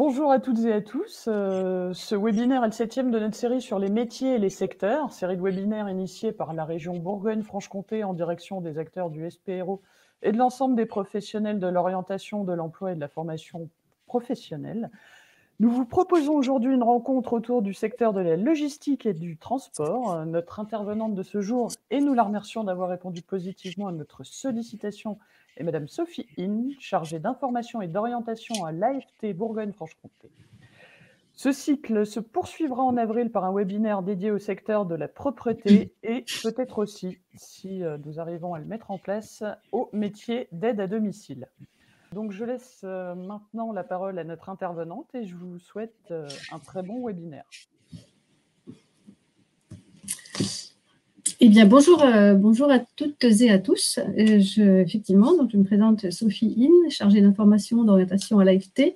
Bonjour à toutes et à tous. Ce webinaire est le 7e de notre série sur les métiers et les secteurs, série de webinaires initiée par la région Bourgogne-Franche-Comté en direction des acteurs du SPRO et de l'ensemble des professionnels de l'orientation, de l'emploi et de la formation professionnelle. Nous vous proposons aujourd'hui une rencontre autour du secteur de la logistique et du transport. Notre intervenante de ce jour, et nous la remercions d'avoir répondu positivement à notre sollicitation, est Madame Sophie Hine, chargée d'information et d'orientation à l'AFT Bourgogne-Franche-Comté. Ce cycle se poursuivra en avril par un webinaire dédié au secteur de la propreté et peut-être aussi, si nous arrivons à le mettre en place, au métier d'aide à domicile. Donc, je laisse maintenant la parole à notre intervenante et je vous souhaite un très bon webinaire. Eh bien, bonjour à toutes et à tous. Effectivement, donc je me présente Sophie Hine, chargée d'information d'orientation à l'AFT.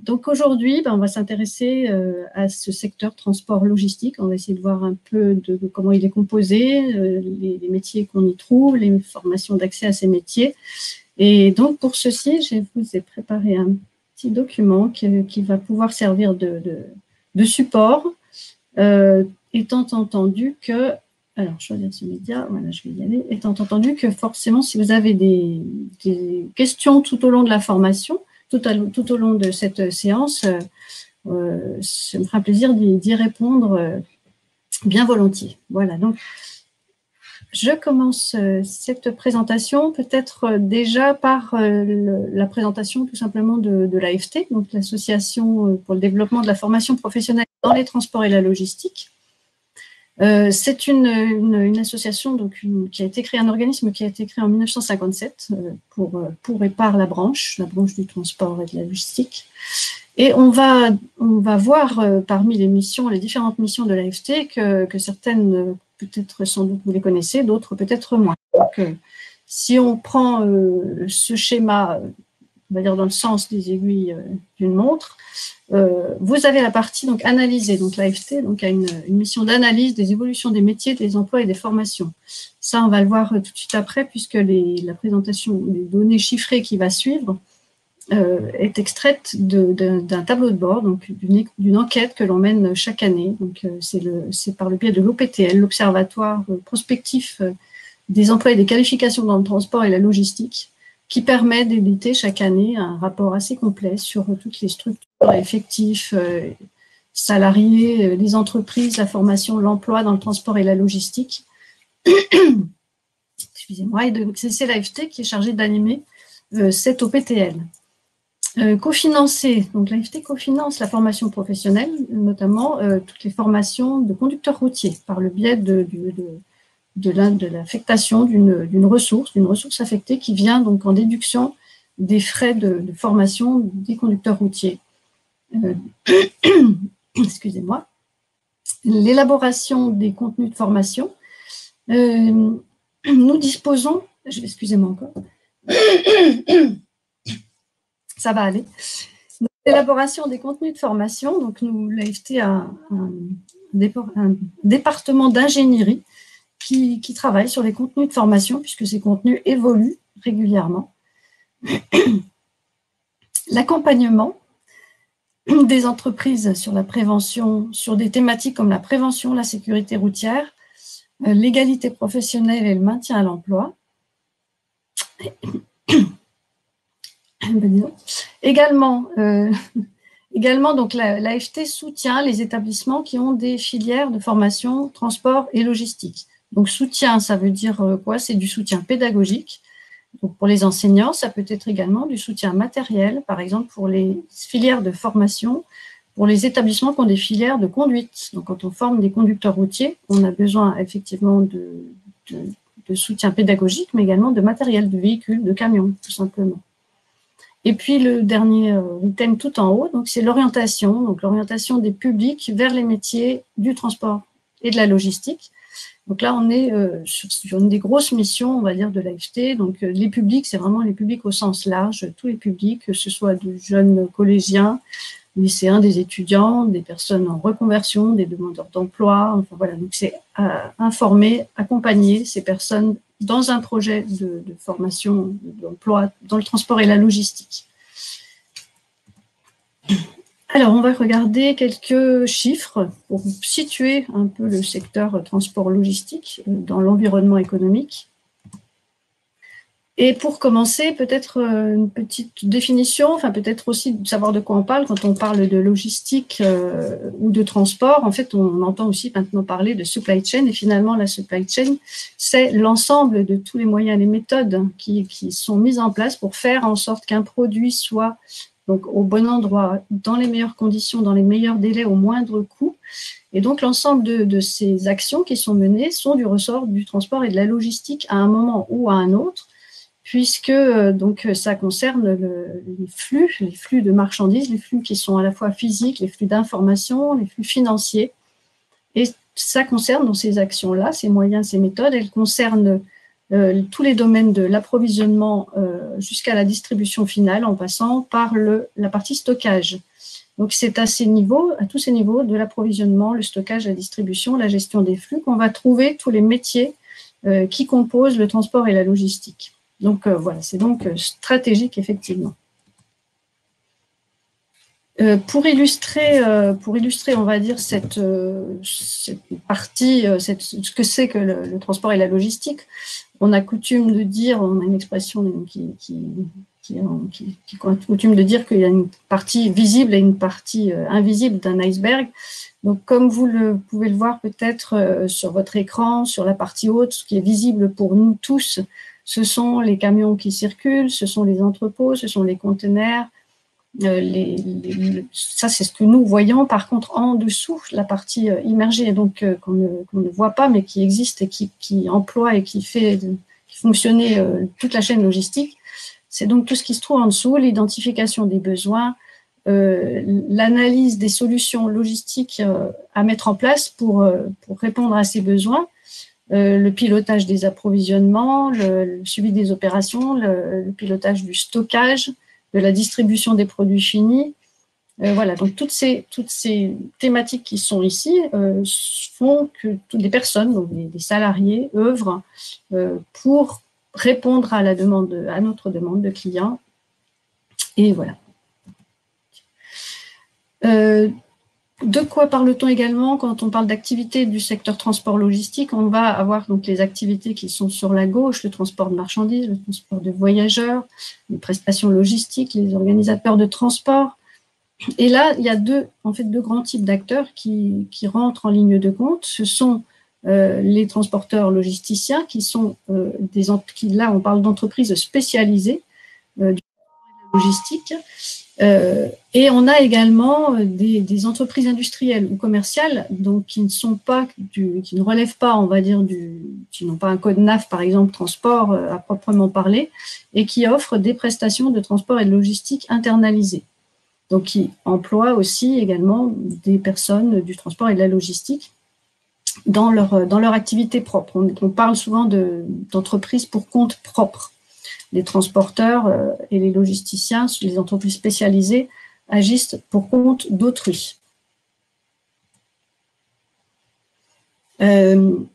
Donc aujourd'hui, on va s'intéresser à ce secteur transport logistique. On va essayer de voir un peu de comment il est composé, les métiers qu'on y trouve, les formations d'accès à ces métiers. Et donc pour ceci, je vous ai préparé un petit document qui va pouvoir servir de support, étant entendu que, alors choisir ce média, voilà, je vais y aller, étant entendu que forcément, si vous avez des questions tout au long de la formation, tout au long de cette séance, ça me fera plaisir d'y répondre bien volontiers. Voilà, donc je commence cette présentation peut-être déjà par la présentation tout simplement de l'AFT, donc l'Association pour le développement de la formation professionnelle dans les transports et la logistique. C'est une association donc, qui a été créée, un organisme qui a été créé en 1957 pour et par la branche du transport et de la logistique. Et on va voir parmi les missions, les différentes missions de l'AFT que certaines, peut-être sans doute vous les connaissez, d'autres peut-être moins. Donc, si on prend ce schéma, on va dire dans le sens des aiguilles d'une montre, vous avez la partie donc analysée. Donc l'AFT a une mission d'analyse des évolutions des métiers, des emplois et des formations. Ça, on va le voir tout de suite après, puisque la présentation des données chiffrées qui va suivre est extraite d'un tableau de bord, donc d'une enquête que l'on mène chaque année. Donc c'est par le biais de l'OPTL, l'Observatoire prospectif des emplois et des qualifications dans le transport et la logistique, qui permet d'éditer chaque année un rapport assez complet sur toutes les structures, effectifs, salariés, les entreprises, la formation, l'emploi dans le transport et la logistique. Excusez-moi, et c'est l'AFT qui est chargé d'animer cet OPTL. Cofinancé, donc l'AFT cofinance la formation professionnelle, notamment toutes les formations de conducteurs routiers par le biais de l'affectation d'une ressource affectée qui vient donc en déduction des frais de formation des conducteurs routiers. Excusez-moi. L'élaboration des contenus de formation. Nous disposons, excusez-moi encore, ça va aller. L'élaboration des contenus de formation, donc l'AFT a un département d'ingénierie qui travaille sur les contenus de formation, puisque ces contenus évoluent régulièrement. L'accompagnement des entreprises sur la prévention, sur des thématiques comme la prévention, la sécurité routière, l'égalité professionnelle et le maintien à l'emploi. Également, donc l'AFT soutient les établissements qui ont des filières de formation, transport et logistique. Donc, soutien, ça veut dire quoi? C'est du soutien pédagogique. Donc, pour les enseignants, ça peut être également du soutien matériel, par exemple pour les filières de formation, pour les établissements qui ont des filières de conduite. Donc, quand on forme des conducteurs routiers, on a besoin effectivement de soutien pédagogique, mais également de matériel, de véhicules, de camions, tout simplement. Et puis, le dernier item tout en haut, donc c'est l'orientation, donc l'orientation des publics vers les métiers du transport et de la logistique. Donc là, on est sur une des grosses missions, on va dire, de l'AFT. Donc, les publics, c'est vraiment les publics au sens large, tous les publics, que ce soit de jeunes collégiens, lycéens, des étudiants, des personnes en reconversion, des demandeurs d'emploi. Enfin, voilà, donc c'est informer, accompagner ces personnes dans un projet de formation, d'emploi dans le transport et la logistique. Alors, on va regarder quelques chiffres pour situer un peu le secteur transport logistique dans l'environnement économique. Et pour commencer, peut-être une petite définition, enfin peut-être aussi de savoir de quoi on parle quand on parle de logistique ou de transport. En fait, on entend aussi maintenant parler de supply chain, et finalement la supply chain, c'est l'ensemble de tous les moyens, les méthodes qui sont mises en place pour faire en sorte qu'un produit soit donc au bon endroit, dans les meilleures conditions, dans les meilleurs délais, au moindre coût. Et donc l'ensemble de ces actions qui sont menées sont du ressort du transport et de la logistique à un moment ou à un autre, puisque donc ça concerne les flux de marchandises, les flux qui sont à la fois physiques, les flux d'informations, les flux financiers. Et ça concerne dans ces actions-là, ces moyens, ces méthodes, elles concernent tous les domaines de l'approvisionnement jusqu'à la distribution finale, en passant par la partie stockage. Donc c'est à tous ces niveaux de l'approvisionnement, le stockage, la distribution, la gestion des flux qu'on va trouver tous les métiers qui composent le transport et la logistique. Donc voilà, c'est donc stratégique effectivement. Pour illustrer, on va dire, cette partie, ce que c'est que le transport et la logistique, on a coutume de dire, on a une expression qui a coutume de dire qu'il y a une partie visible et une partie invisible d'un iceberg. Donc, comme vous pouvez le voir peut-être sur votre écran, sur la partie haute, ce qui est visible pour nous tous, ce sont les camions qui circulent, ce sont les entrepôts, ce sont les conteneurs. Ça, c'est ce que nous voyons. Par contre, en dessous, la partie immergée, donc qu'on ne voit pas, mais qui existe et qui emploie et qui fait fonctionner toute la chaîne logistique, c'est donc tout ce qui se trouve en dessous, l'identification des besoins, l'analyse des solutions logistiques à mettre en place pour répondre à ces besoins, le pilotage des approvisionnements, le suivi des opérations, le pilotage du stockage, de la distribution des produits finis. Voilà, donc toutes ces thématiques qui sont ici font que toutes les personnes, donc des salariés, œuvrent pour répondre à notre demande de clients. Et voilà. De quoi parle-t-on également quand on parle d'activités du secteur transport logistique? On va avoir donc les activités qui sont sur la gauche, le transport de marchandises, le transport de voyageurs, les prestations logistiques, les organisateurs de transport. Et là, il y a deux grands types d'acteurs qui rentrent en ligne de compte. Ce sont les transporteurs logisticiens qui sont là, on parle d'entreprises spécialisées du logistique. Et on a également des entreprises industrielles ou commerciales donc, qui ne relèvent pas, on va dire, qui n'ont pas un code NAF, par exemple, transport à proprement parler, et qui offrent des prestations de transport et de logistique internalisées. Donc, qui emploient aussi également des personnes du transport et de la logistique dans leur activité propre. On parle souvent d'entreprises pour compte propre. Les transporteurs et les logisticiens, les entreprises spécialisées, agissent pour compte d'autrui. Une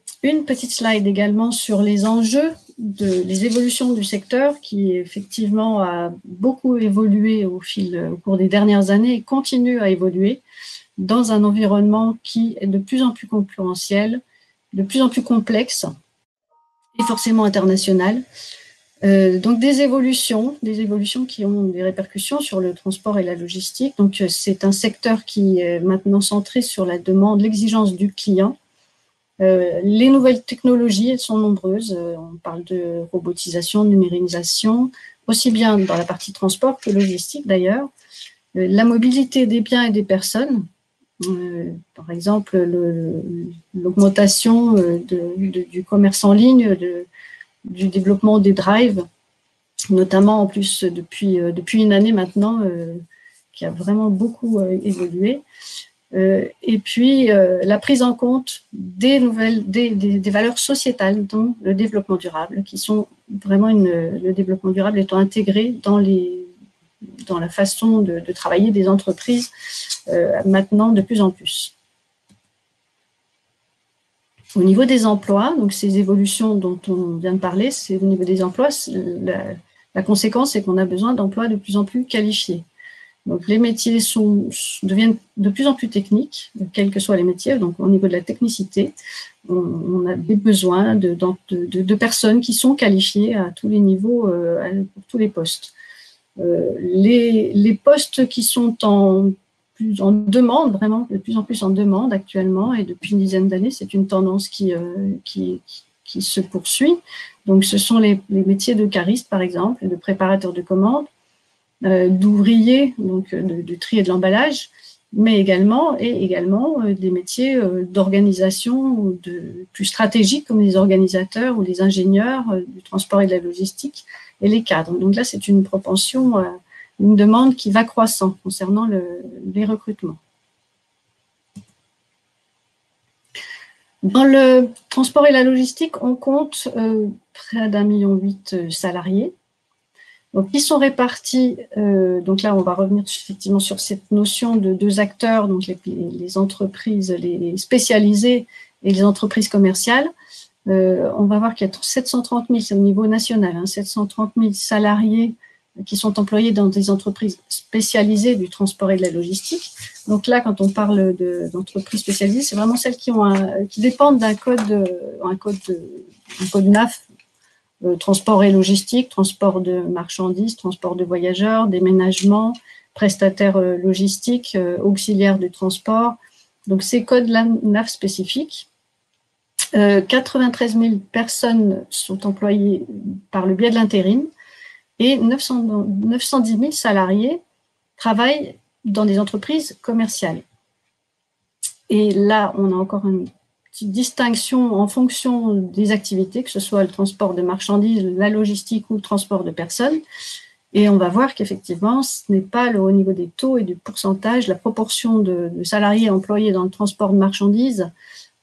petite slide également sur les enjeux, les évolutions du secteur qui effectivement a beaucoup évolué au cours des dernières années et continue à évoluer dans un environnement qui est de plus en plus concurrentiel, de plus en plus complexe et forcément international. Donc des évolutions qui ont des répercussions sur le transport et la logistique. Donc c'est un secteur qui est maintenant centré sur la demande, l'exigence du client. Les nouvelles technologies, elles sont nombreuses. On parle de robotisation, de numérisation, aussi bien dans la partie transport que logistique d'ailleurs. La mobilité des biens et des personnes, par exemple l'augmentation du commerce en ligne, du développement des drives, notamment en plus depuis une année maintenant, qui a vraiment beaucoup évolué. Et puis la prise en compte des valeurs sociétales, dont le développement durable, qui sont vraiment le développement durable étant intégré dans la façon de travailler des entreprises maintenant de plus en plus. Au niveau des emplois, donc ces évolutions dont on vient de parler, c'est au niveau des emplois, la conséquence, c'est qu'on a besoin d'emplois de plus en plus qualifiés. Donc, les métiers deviennent de plus en plus techniques, quels que soient les métiers. Donc, au niveau de la technicité, on a des besoins de personnes qui sont qualifiées à tous les niveaux, pour tous les postes. Les postes qui sont en demande, vraiment de plus en plus en demande actuellement, et depuis une dizaine d'années, c'est une tendance qui se poursuit. Donc, ce sont les métiers de cariste, par exemple, de préparateur de commandes, d'ouvriers, donc du tri et de l'emballage, mais également des métiers d'organisation plus stratégiques, comme les organisateurs ou les ingénieurs du transport et de la logistique, et les cadres. Donc là, c'est une propension, une demande qui va croissant concernant les recrutements. Dans le transport et la logistique, on compte près d'1,8 million de salariés. Donc, ils sont répartis, donc là, on va revenir effectivement sur cette notion de deux acteurs, donc les entreprises, les spécialisées et les entreprises commerciales. On va voir qu'il y a 730 000, c'est au niveau national, 730 000 salariés qui sont employés dans des entreprises spécialisées du transport et de la logistique. Donc là, quand on parle d'entreprises spécialisées, c'est vraiment celles qui dépendent d'un code NAF, transport et logistique, transport de marchandises, transport de voyageurs, déménagement, prestataires logistiques, auxiliaires du transport. Donc, ces codes NAF spécifiques. 93 000 personnes sont employées par le biais de l'intérim et 910 000 salariés travaillent dans des entreprises commerciales. Et là, on a encore une petite distinction en fonction des activités, que ce soit le transport de marchandises, la logistique ou le transport de personnes. Et on va voir qu'effectivement, ce n'est pas au niveau des taux et du pourcentage, la proportion de salariés employés dans le transport de marchandises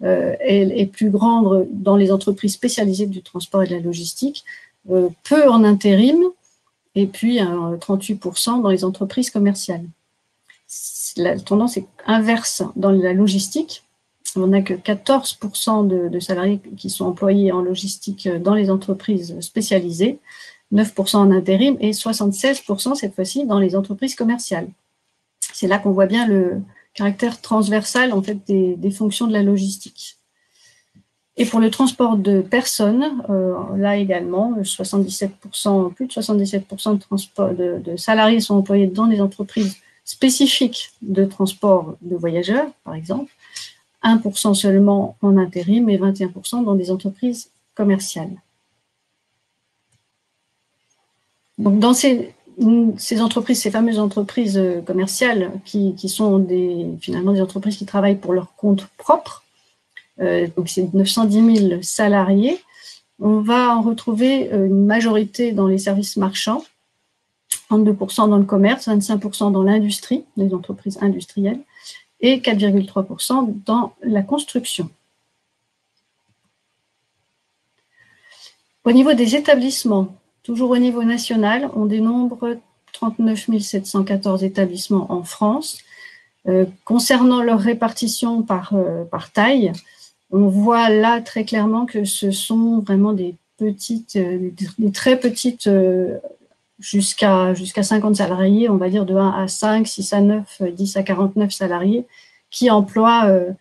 est plus grande dans les entreprises spécialisées du transport et de la logistique, peu en intérim, et puis 38% dans les entreprises commerciales. La tendance est inverse dans la logistique. On n'a que 14% de salariés qui sont employés en logistique dans les entreprises spécialisées, 9% en intérim et 76% cette fois-ci dans les entreprises commerciales. C'est là qu'on voit bien le caractère transversal en fait, des fonctions de la logistique. Et pour le transport de personnes, là également, 77%, plus de 77% de salariés sont employés dans des entreprises spécifiques de transport de voyageurs, par exemple, 1% seulement en intérim et 21% dans des entreprises commerciales. Donc, dans ces entreprises, ces fameuses entreprises commerciales qui sont finalement des entreprises qui travaillent pour leur compte propre, donc c'est 910 000 salariés, on va en retrouver une majorité dans les services marchands, 32% dans le commerce, 25% dans l'industrie, les entreprises industrielles, et 4,3% dans la construction. Au niveau des établissements, toujours au niveau national, on dénombre 39 714 établissements en France. Concernant leur répartition par taille, on voit là très clairement que ce sont vraiment des très petites, jusqu'à 50 salariés, on va dire de 1 à 5, 6 à 9, 10 à 49 salariés, qui emploient le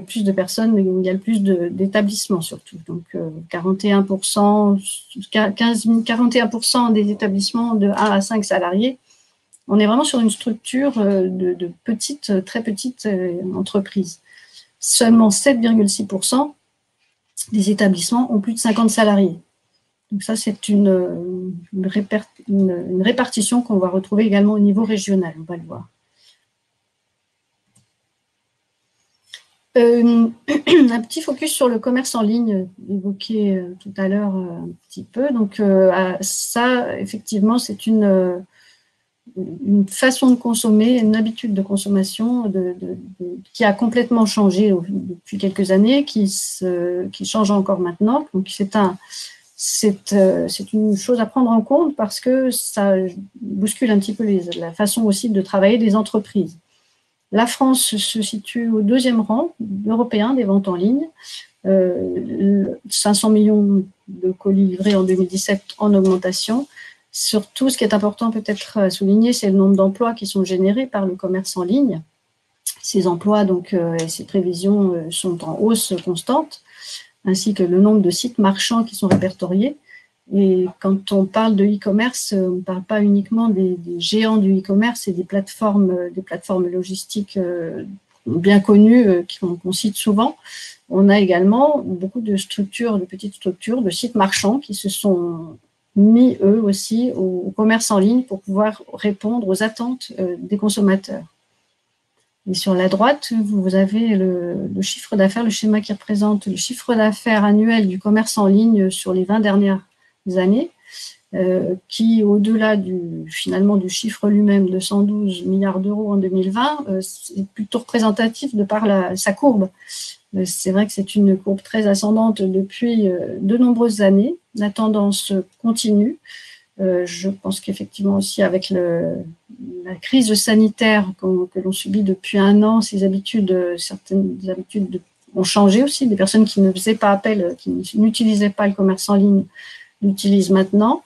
plus de personnes, mais où il y a le plus d'établissements surtout. Donc 41% des établissements de 1 à 5 salariés. On est vraiment sur une structure de petites, très petites entreprises. Seulement 7,6% des établissements ont plus de 50 salariés. Donc ça, c'est une répartition qu'on va retrouver également au niveau régional, on va le voir. Un petit focus sur le commerce en ligne, évoqué tout à l'heure un petit peu. Donc ça, effectivement, c'est une façon de consommer, une habitude de consommation qui a complètement changé depuis quelques années, qui change encore maintenant. Donc c'est une chose à prendre en compte parce que ça bouscule un petit peu la façon aussi de travailler des entreprises. La France se situe au 2e rang européen des ventes en ligne, 500 millions de colis livrés en 2017 en augmentation. Surtout, ce qui est important peut-être à souligner, c'est le nombre d'emplois qui sont générés par le commerce en ligne. Ces emplois donc, et ces prévisions sont en hausse constante, ainsi que le nombre de sites marchands qui sont répertoriés. Et quand on parle de e-commerce, on ne parle pas uniquement des géants du e-commerce et des plateformes logistiques bien connues qu'on cite souvent. On a également beaucoup de structures, de petites structures, de sites marchands qui se sont mis eux aussi au commerce en ligne pour pouvoir répondre aux attentes des consommateurs. Et sur la droite, vous avez le chiffre d'affaires, le schéma qui représente le chiffre d'affaires annuel du commerce en ligne sur les 20 dernières années, qui, au-delà finalement du chiffre lui-même de 112 milliards d'euros en 2020, c'est plutôt représentatif de par sa courbe. C'est vrai que c'est une courbe très ascendante depuis de nombreuses années. La tendance continue. Je pense qu'effectivement aussi avec la crise sanitaire que l'on subit depuis un an, certaines habitudes ont changé aussi. Des personnes qui ne faisaient pas appel, qui n'utilisaient pas le commerce en ligne, l'utilisent maintenant.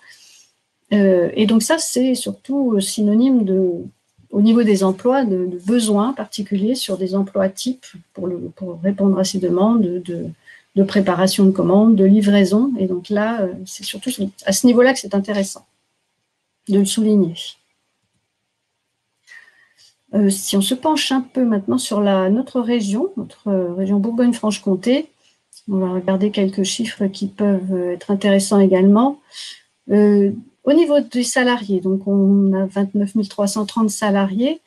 Et donc ça, c'est surtout synonyme au niveau des emplois, de besoins particuliers sur des emplois types pour répondre à ces demandes de préparation de commandes, de livraison. Et donc là, c'est surtout à ce niveau-là que c'est intéressant de le souligner. Si on se penche un peu maintenant sur notre région Bourgogne-Franche-Comté, on va regarder quelques chiffres qui peuvent être intéressants également. Au niveau des salariés, donc on a 29 330 salariés.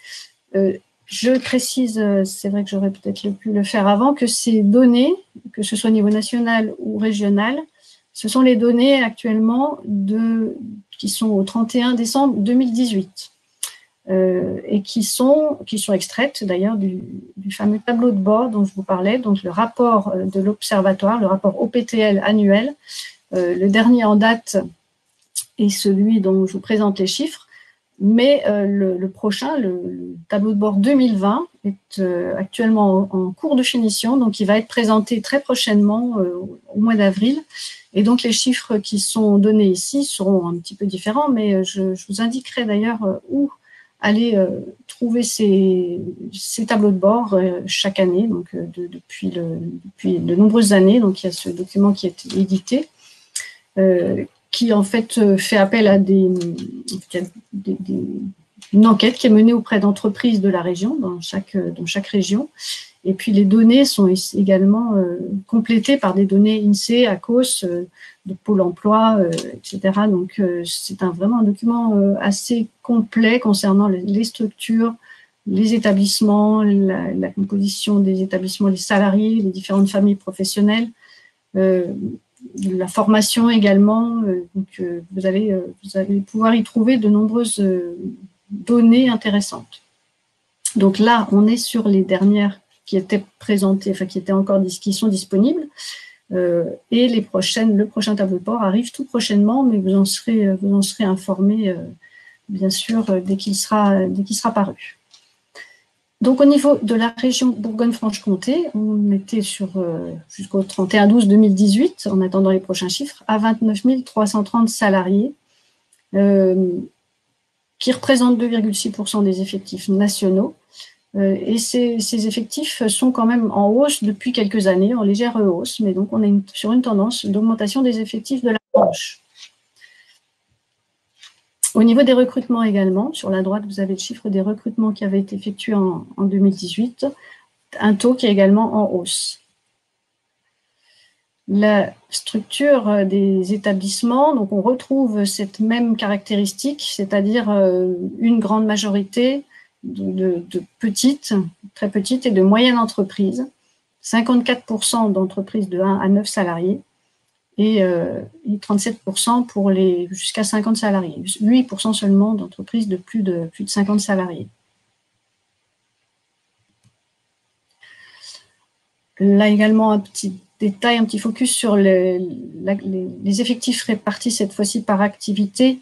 Je précise, c'est vrai que j'aurais peut-être pu le faire avant, que ces données, que ce soit au niveau national ou régional, ce sont les données actuellement qui sont au 31 décembre 2018 et qui sont extraites d'ailleurs du fameux tableau de bord dont je vous parlais, donc le rapport de l'Observatoire, le rapport OPTL annuel. Le dernier en date est celui dont je vous présente les chiffres, mais le prochain, le tableau de bord 2020, est actuellement en cours de finition, donc il va être présenté très prochainement au mois d'avril. Et donc les chiffres qui sont donnés ici seront un petit peu différents, mais je vous indiquerai d'ailleurs où aller trouver ces tableaux de bord chaque année, donc depuis de nombreuses années. Donc il y a ce document qui est édité, qui en fait fait appel à une enquête qui est menée auprès d'entreprises de la région, dans chaque région. Et puis les données sont également complétées par des données INSEE, ACOS, de Pôle emploi, etc. Donc c'est vraiment un document assez complet concernant les structures, les établissements, la composition des établissements, les salariés, les différentes familles professionnelles, la formation également. Donc vous allez pouvoir y trouver de nombreuses données intéressantes. Donc là, on est sur les dernières qui étaient présentées, enfin qui sont disponibles. Et le prochain tableau de bord arrive tout prochainement, mais vous en serez informés, bien sûr, dès qu'il sera paru. Donc, au niveau de la région Bourgogne-Franche-Comté, on était jusqu'au 31/12/2018, en attendant les prochains chiffres, à 29 330 salariés, qui représentent 2,6% des effectifs nationaux. Et ces effectifs sont quand même en hausse depuis quelques années, en légère hausse, mais donc on est sur une tendance d'augmentation des effectifs de la branche. Au niveau des recrutements également, sur la droite, vous avez le chiffre des recrutements qui avaient été effectués en 2018, un taux qui est également en hausse. La structure des établissements, donc on retrouve cette même caractéristique, c'est-à-dire une grande majorité de petites, très petites et de moyennes entreprises, 54% d'entreprises de 1 à 9 salariés et 37% pour les jusqu'à 50 salariés, 8% seulement d'entreprises de plus de 50 salariés. Là également un petit détail, un petit focus sur les effectifs répartis cette fois-ci par activité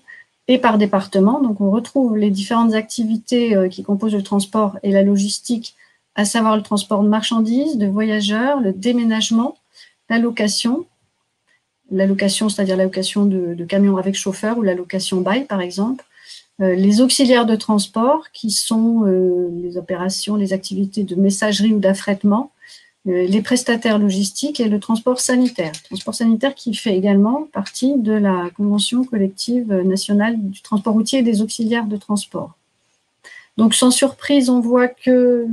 et par département. Donc, on retrouve les différentes activités qui composent le transport et la logistique, à savoir le transport de marchandises, de voyageurs, le déménagement, la location, l'allocation, c'est-à-dire l'allocation de camions avec chauffeur ou l'allocation bail, par exemple. Les auxiliaires de transport, qui sont les opérations, les activités de messagerie ou d'affrètement, les prestataires logistiques et le transport sanitaire. Le transport sanitaire qui fait également partie de la Convention collective nationale du transport routier et des auxiliaires de transport. Donc, sans surprise, on voit que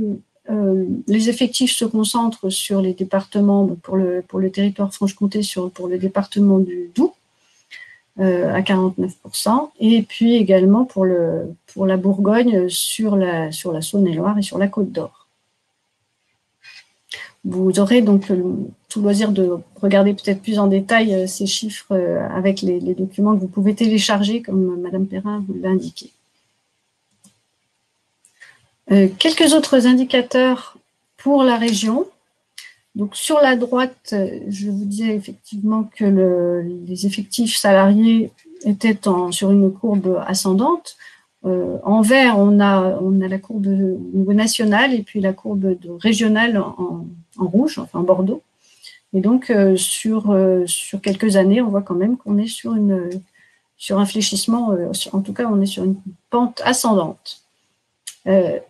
les effectifs se concentrent sur les départements, donc pour le territoire Franche-Comté, pour le département du Doubs, à 49%, et puis également pour la Bourgogne sur la Saône-et-Loire et sur la Côte d'Or. Vous aurez donc tout loisir de regarder peut-être plus en détail ces chiffres avec les documents que vous pouvez télécharger, comme Madame Perrin vous l'a indiqué. Quelques autres indicateurs pour la région. Donc, sur la droite, je vous disais effectivement que les effectifs salariés étaient sur une courbe ascendante. En vert, on a la courbe au niveau national et puis la courbe régionale en rouge, enfin en bordeaux. Et donc, sur quelques années, on voit quand même qu'on est sur un fléchissement, en tout cas, on est sur une pente ascendante.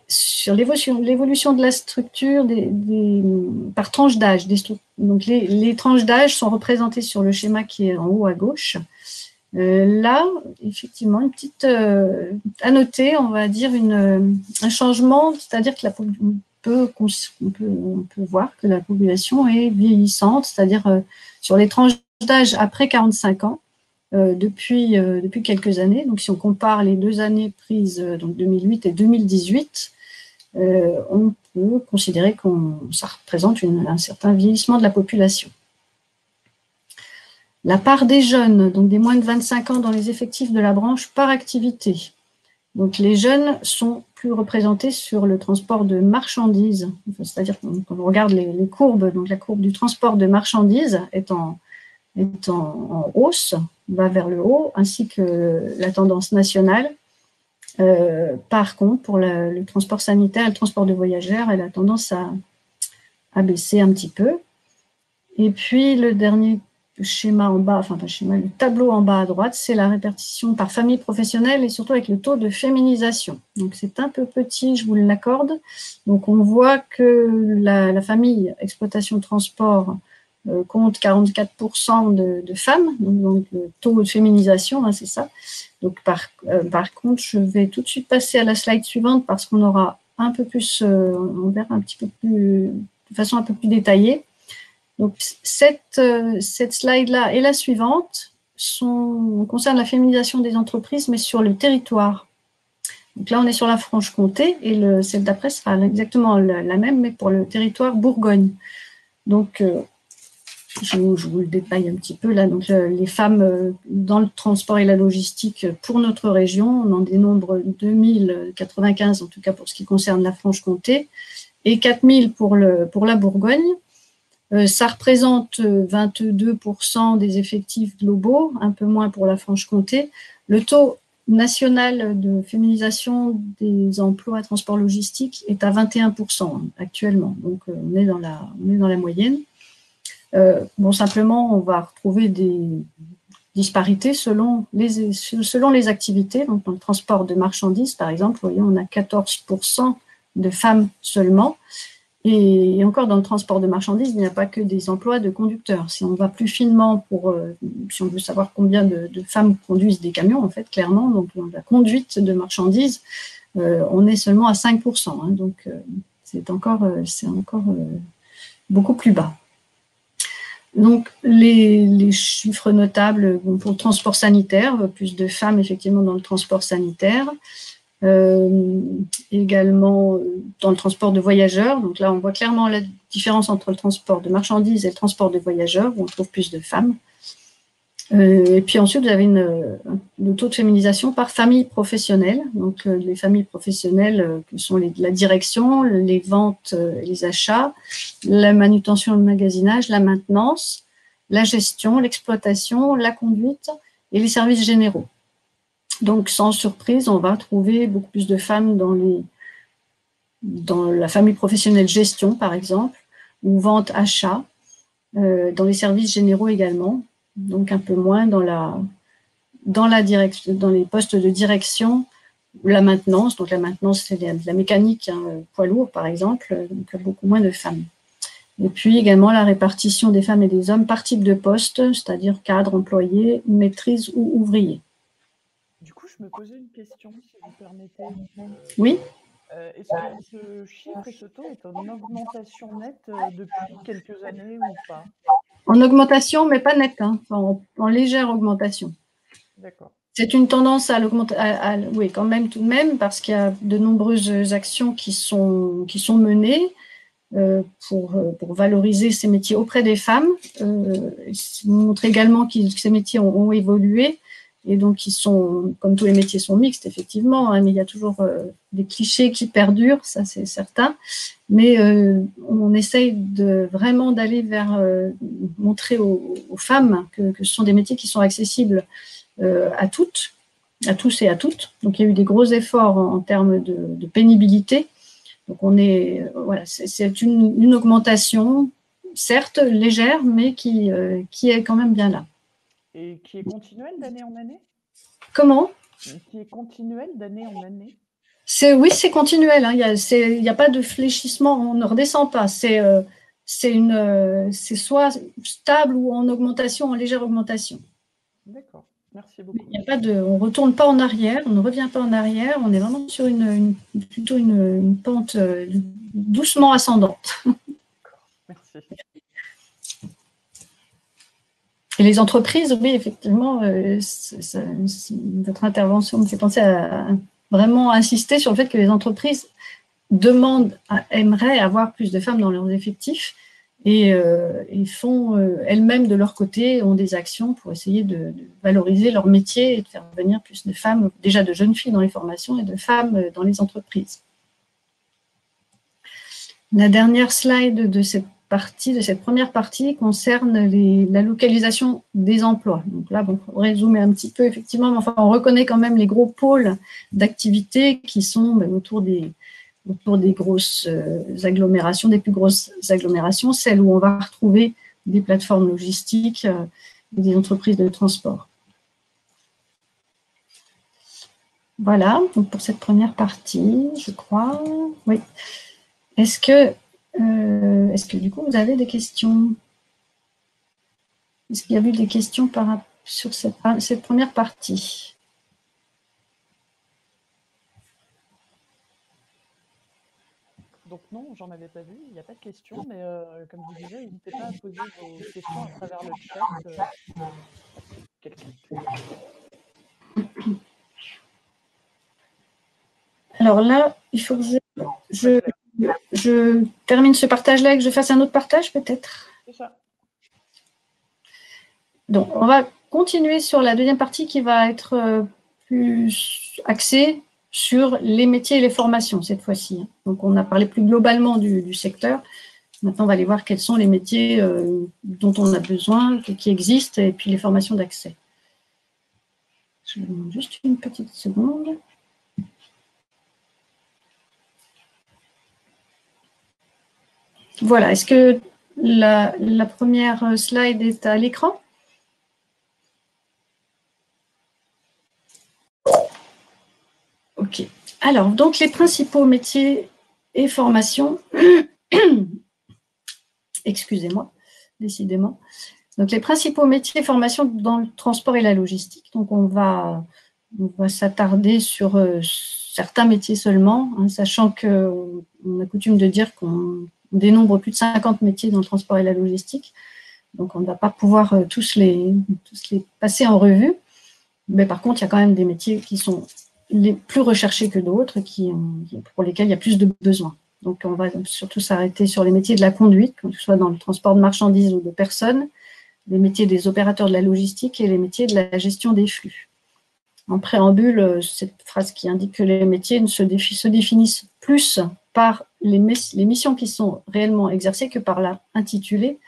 Sur l'évolution de la structure par tranche d'âge. Donc les tranches d'âge sont représentées sur le schéma qui est en haut à gauche. Là, effectivement, une petite à noter, on va dire un changement, c'est-à-dire que on peut voir que la population est vieillissante, c'est-à-dire sur les tranches d'âge après 45 ans. Depuis quelques années. Donc, si on compare les 2 années prises, donc 2008 et 2018, on peut considérer que ça représente un certain vieillissement de la population. La part des jeunes, donc des moins de 25 ans dans les effectifs de la branche par activité. Donc, les jeunes sont plus représentés sur le transport de marchandises. C'est-à-dire que quand on regarde les courbes, donc la courbe du transport de marchandises est en hausse, va vers le haut, ainsi que la tendance nationale. Par contre, pour le transport sanitaire et le transport de voyageurs, elle a tendance à baisser un petit peu. Et puis, le dernier schéma en bas, enfin pas schéma, le tableau en bas à droite, c'est la répartition par famille professionnelle et surtout avec le taux de féminisation. Donc, c'est un peu petit, je vous l'accorde. Donc, on voit que la famille exploitation de transport compte 44% de femmes, donc le taux de féminisation, hein, c'est ça. Donc par contre, je vais tout de suite passer à la slide suivante parce qu'on aura un peu plus, on verra un petit peu plus, de façon un peu plus détaillée. Donc cette slide-là et la suivante concernent la féminisation des entreprises, mais sur le territoire. Donc là, on est sur la Franche-Comté et celle d'après sera exactement la même, mais pour le territoire Bourgogne. Donc, je vous le détaille un petit peu là. Donc, les femmes dans le transport et la logistique pour notre région, on en dénombre 2095, en tout cas pour ce qui concerne la Franche-Comté, et 4000 pour la Bourgogne. Ça représente 22% des effectifs globaux, un peu moins pour la Franche-Comté. Le taux national de féminisation des emplois transport logistique est à 21% actuellement. Donc, on est dans la moyenne. Bon, simplement, on va retrouver des disparités selon les activités. Donc, dans le transport de marchandises, par exemple, vous voyez, on a 14% de femmes seulement. Et encore, dans le transport de marchandises, il n'y a pas que des emplois de conducteurs. Si on va plus finement, si on veut savoir combien de femmes conduisent des camions, en fait, clairement, donc dans la conduite de marchandises, on est seulement à 5%. Hein, donc, c'est encore beaucoup plus bas. Donc, les chiffres notables pour le transport sanitaire, plus de femmes effectivement dans le transport sanitaire, également dans le transport de voyageurs. Donc là, on voit clairement la différence entre le transport de marchandises et le transport de voyageurs, où on trouve plus de femmes. Et puis ensuite, vous avez le taux de féminisation par famille professionnelle. Donc, les familles professionnelles qui sont la direction, les ventes et les achats, la manutention et le magasinage, la maintenance, la gestion, l'exploitation, la conduite et les services généraux. Donc, sans surprise, on va trouver beaucoup plus de femmes dans la famille professionnelle gestion, par exemple, ou vente, achat, dans les services généraux également. donc un peu moins dans la direction, dans les postes de direction, la maintenance. Donc la maintenance, c'est de la mécanique, hein, poids lourd par exemple, donc beaucoup moins de femmes. Et puis également la répartition des femmes et des hommes par type de poste, c'est-à-dire cadre, employé, maîtrise ou ouvrier. Du coup, je me posais une question, si vous permettez. Oui. Est-ce que ce chiffre et ce taux est en augmentation nette depuis quelques années ou pas? En augmentation, mais pas nette, hein, en légère augmentation. D'accord. C'est une tendance à l'augmenter, oui, quand même, tout de même, parce qu'il y a de nombreuses actions qui sont menées pour valoriser ces métiers auprès des femmes. Montre également que ces métiers ont évolué. Et donc, ils sont, comme tous les métiers sont mixtes, effectivement, hein, mais il y a toujours des clichés qui perdurent, ça c'est certain. Mais on essaye vraiment d'aller vers montrer aux femmes que ce sont des métiers qui sont accessibles à toutes, à tous et à toutes. Donc, il y a eu des gros efforts en termes de pénibilité. Donc, on est, voilà, c'est une augmentation, certes légère, mais qui est quand même bien là. Et qui est continuelle d'année en année? Comment? Qui est continuelle d'année en année? Oui, c'est continuel. Hein. Il n'y a pas de fléchissement, on ne redescend pas. C'est soit stable ou en augmentation, en légère augmentation. D'accord, merci beaucoup. Il y a pas on ne retourne pas en arrière, on ne revient pas en arrière, on est vraiment sur plutôt une pente doucement ascendante. Merci. Et les entreprises, oui, effectivement, votre intervention me fait penser à vraiment insister sur le fait que les entreprises aimeraient avoir plus de femmes dans leurs effectifs et font elles-mêmes de leur côté, ont des actions pour essayer de valoriser leur métier et de faire venir plus de femmes, déjà de jeunes filles dans les formations et de femmes dans les entreprises. La dernière slide de cette première partie concerne la localisation des emplois. Donc là, bon, on résume un petit peu, effectivement, mais enfin, on reconnaît quand même les gros pôles d'activité qui sont autour des grosses agglomérations, des plus grosses agglomérations, celles où on va retrouver des plateformes logistiques et des entreprises de transport. Voilà, donc pour cette première partie, je crois. Oui. Est-ce que du coup, vous avez des questions? Est-ce qu'il y a eu des questions sur cette première partie? Donc non, j'en avais pas vu, il n'y a pas de questions, mais comme je vous disais, n'hésitez pas à poser vos questions à travers le chat. Alors là, il faut que je termine ce partage-là et que je fasse un autre partage peut-être. C'est ça. Donc, on va continuer sur la deuxième partie qui va être plus axée sur les métiers et les formations cette fois-ci. Donc, on a parlé plus globalement du secteur. Maintenant, on va aller voir quels sont les métiers dont on a besoin, qui existent, et puis les formations d'accès. Je vous demande juste une petite seconde. Voilà, est-ce que la première slide est à l'écran? Ok. Alors, donc les principaux métiers et formations, excusez-moi, décidément. Donc, les principaux métiers et formations dans le transport et la logistique. Donc, on va s'attarder sur certains métiers seulement, hein, sachant qu'on a coutume de dire qu'on dénombre plus de 50 métiers dans le transport et la logistique. Donc, on ne va pas pouvoir tous les passer en revue. Mais par contre, il y a quand même des métiers qui sont les plus recherchés que d'autres, pour lesquels il y a plus de besoins. Donc, on va surtout s'arrêter sur les métiers de la conduite, que ce soit dans le transport de marchandises ou de personnes, les métiers des opérateurs de la logistique et les métiers de la gestion des flux. En préambule, cette phrase qui indique que les métiers se définissent plus par les missions qui sont réellement exercées que par l'intitulé,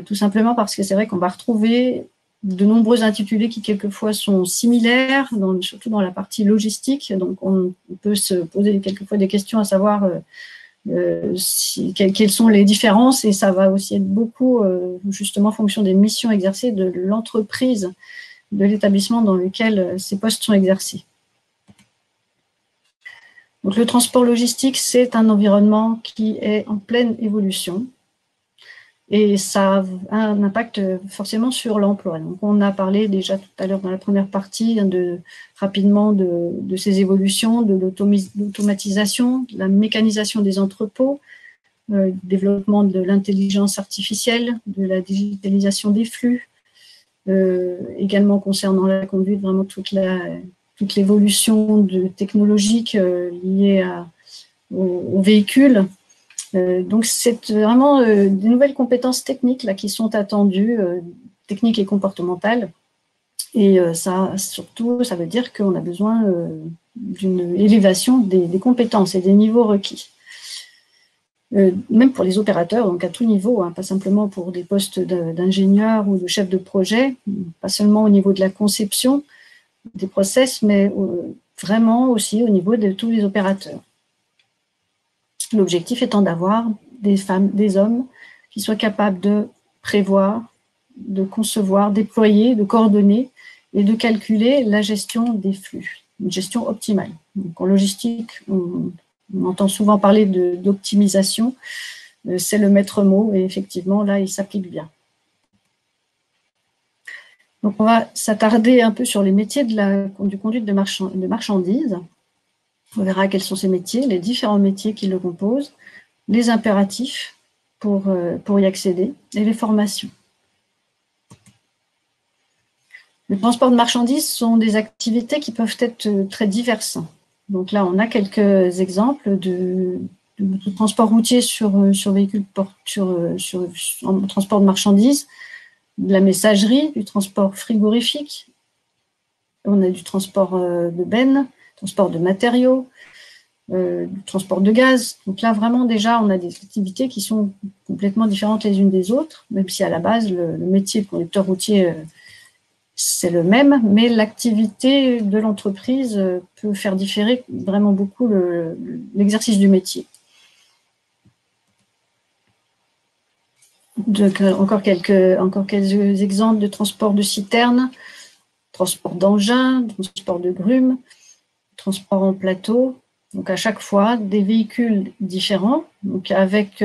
tout simplement parce que c'est vrai qu'on va retrouver de nombreux intitulés qui quelquefois sont similaires, surtout dans la partie logistique. Donc, on peut se poser quelquefois des questions à savoir quelles sont les différences, et ça va aussi être beaucoup justement en fonction des missions exercées de l'entreprise, de l'établissement dans lequel ces postes sont exercés. Donc, le transport logistique, c'est un environnement qui est en pleine évolution et ça a un impact forcément sur l'emploi. Donc, on a parlé déjà tout à l'heure dans la première partie rapidement de ces évolutions, de l'automatisation, de la mécanisation des entrepôts, développement de l'intelligence artificielle, de la digitalisation des flux, également concernant la conduite, vraiment toute l'évolution technologique liée aux véhicules. Donc, c'est vraiment des nouvelles compétences techniques là, qui sont attendues, techniques et comportementales. Et ça, surtout, ça veut dire qu'on a besoin d'une élévation des compétences et des niveaux requis. Même pour les opérateurs, donc à tout niveau, hein, pas simplement pour des postes d'ingénieurs ou de chefs de projet, pas seulement au niveau de la conception des process, mais vraiment aussi au niveau de tous les opérateurs. L'objectif étant d'avoir des femmes, des hommes qui soient capables de prévoir, de concevoir, déployer, de coordonner et de calculer la gestion des flux, une gestion optimale. Donc en logistique, on entend souvent parler d'optimisation, c'est le maître mot et effectivement là il s'applique bien. Donc, on va s'attarder un peu sur les métiers du conduite de marchandises. On verra quels sont ces métiers, les différents métiers qui le composent, les impératifs pour y accéder et les formations. Le transport de marchandises sont des activités qui peuvent être très diverses. Donc là, on a quelques exemples de transport routier sur véhicules en transport de marchandises, de la messagerie, du transport frigorifique, on a du transport de bennes, transport de matériaux, du transport de gaz. Donc là, vraiment, déjà, on a des activités qui sont complètement différentes les unes des autres, même si à la base, le métier de conducteur routier, c'est le même, mais l'activité de l'entreprise peut faire différer vraiment beaucoup l'exercice du métier. Donc, encore quelques exemples de transport de citernes, transport d'engins, transport de grumes, transport en plateau. Donc, à chaque fois, des véhicules différents, donc avec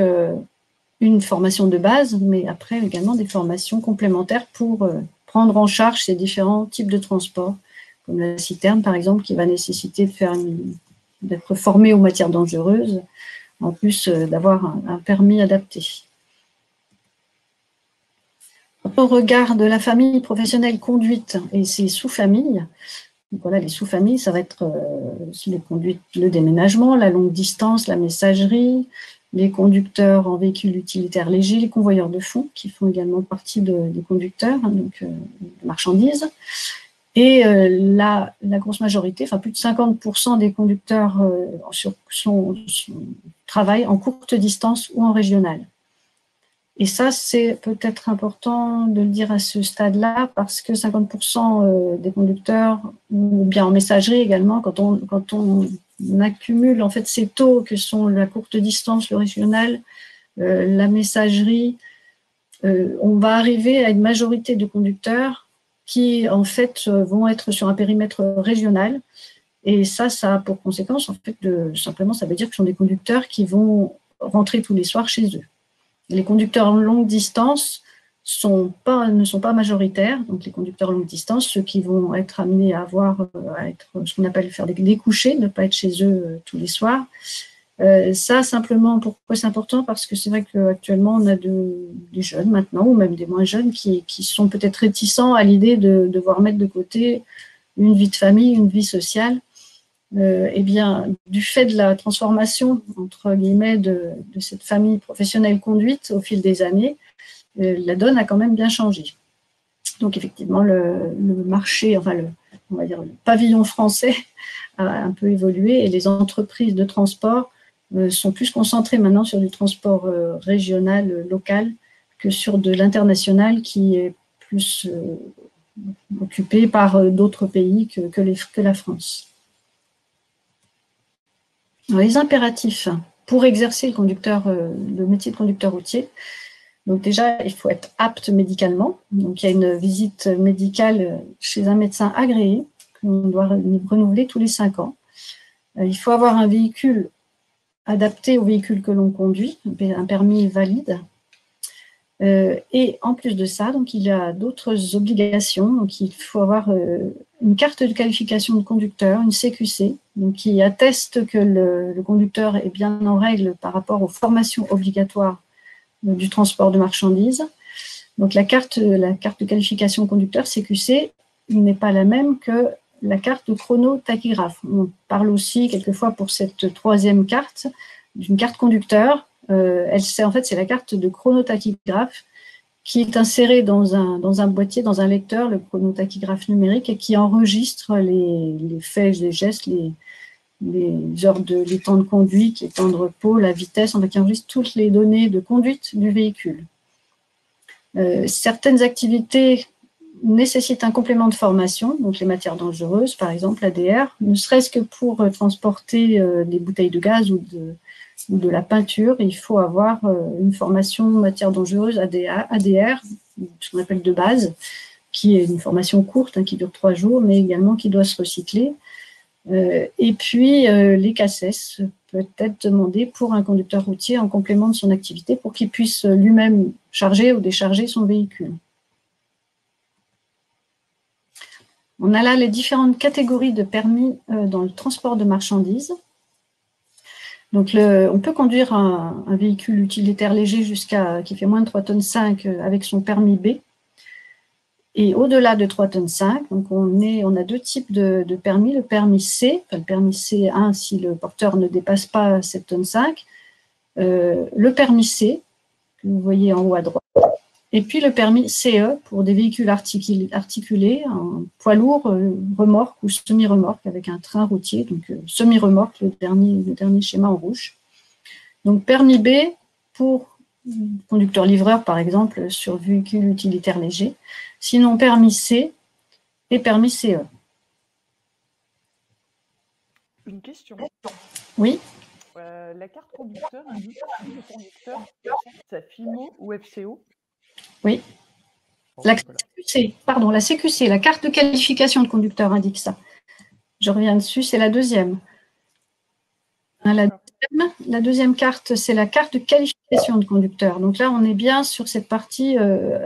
une formation de base, mais après également des formations complémentaires pour prendre en charge ces différents types de transport, comme la citerne, par exemple, qui va nécessiter d'être formé aux matières dangereuses, en plus d'avoir un permis adapté. Au regard de la famille professionnelle conduite et ses sous-familles, voilà, les sous-familles, ça va être les conduites, le déménagement, la longue distance, la messagerie, les conducteurs en véhicules utilitaires légers, les convoyeurs de fonds, qui font également partie des conducteurs, hein, donc de marchandises. Et la grosse majorité, enfin plus de 50% des conducteurs travaillent en courte distance ou en régional. Et ça, c'est peut-être important de le dire à ce stade-là, parce que 50% des conducteurs, ou bien en messagerie également, quand on accumule en fait ces taux que sont la courte distance, le régional, la messagerie, on va arriver à une majorité de conducteurs qui en fait vont être sur un périmètre régional. Et ça a pour conséquence, en fait, simplement, ça veut dire que ce sont des conducteurs qui vont rentrer tous les soirs chez eux. Les conducteurs en longue distance ne sont pas majoritaires. Donc, les conducteurs en longue distance, ceux qui vont être amenés à être ce qu'on appelle faire des découchés, ne pas être chez eux tous les soirs. Ça, simplement, pourquoi c'est important? Parce que c'est vrai qu'actuellement, on a des jeunes maintenant, ou même des moins jeunes, qui sont peut-être réticents à l'idée de devoir mettre de côté une vie de famille, une vie sociale. Eh bien, du fait de la transformation, entre guillemets, de cette famille professionnelle conduite au fil des années, la donne a quand même bien changé. Donc, effectivement, le marché, enfin, on va dire le pavillon français a un peu évolué et les entreprises de transport sont plus concentrées maintenant sur du transport régional, local, que sur de l'international qui est plus occupé par d'autres pays que la France. Alors, les impératifs. pour exercer le métier de conducteur routier. Donc déjà, il faut être apte médicalement. Donc il y a une visite médicale chez un médecin agréé qu'on doit renouveler tous les 5 ans. Il faut avoir un véhicule adapté au véhicule que l'on conduit, un permis valide. Et en plus de ça, donc, il y a d'autres obligations. Donc, il faut avoir une carte de qualification de conducteur, une CQC, donc, qui atteste que le conducteur est bien en règle par rapport aux formations obligatoires du transport de marchandises. Donc, la carte de qualification conducteur, CQC, n'est pas la même que la carte de chronotachygraphe. On parle aussi quelquefois pour cette troisième carte d'une carte conducteur. En fait, c'est la carte de chronotachygraphe qui est insérée dans un boîtier, dans un lecteur, le chronotachygraphe numérique, et qui enregistre les faits, les gestes, les temps de conduite, les temps de repos, la vitesse, qui enregistre toutes les données de conduite du véhicule. Certaines activités nécessitent un complément de formation, donc les matières dangereuses, par exemple l'ADR, ne serait-ce que pour transporter des bouteilles de gaz ou de la peinture, il faut avoir une formation matières dangereuses ADR, ce qu'on appelle de base, qui est une formation courte, qui dure 3 jours, mais également qui doit se recycler. Et puis, les CACES peut être demandé pour un conducteur routier en complément de son activité pour qu'il puisse lui-même charger ou décharger son véhicule. On a là les différentes catégories de permis dans le transport de marchandises. Donc, on peut conduire un véhicule utilitaire léger qui fait moins de 3,5 tonnes avec son permis B. Et au-delà de 3,5 tonnes, donc on a 2 types de permis. Le permis C, le permis C1 si le porteur ne dépasse pas 7,5 tonnes. Le permis C, que vous voyez en haut à droite. Et puis le permis CE pour des véhicules articulés, un poids lourd, remorque ou semi-remorque avec un train routier, donc semi-remorque, le dernier schéma en rouge. Donc permis B pour conducteur-livreur, par exemple, sur véhicule utilitaire léger. Sinon permis C et permis CE. Une question. Oui. La carte conducteur indique si le conducteur sa FIMO ou FCO. Oui. La CQC, la carte de qualification de conducteur indique ça. Je reviens dessus, c'est la deuxième. La deuxième carte, c'est la carte de qualification de conducteur. Donc là, on est bien sur cette partie.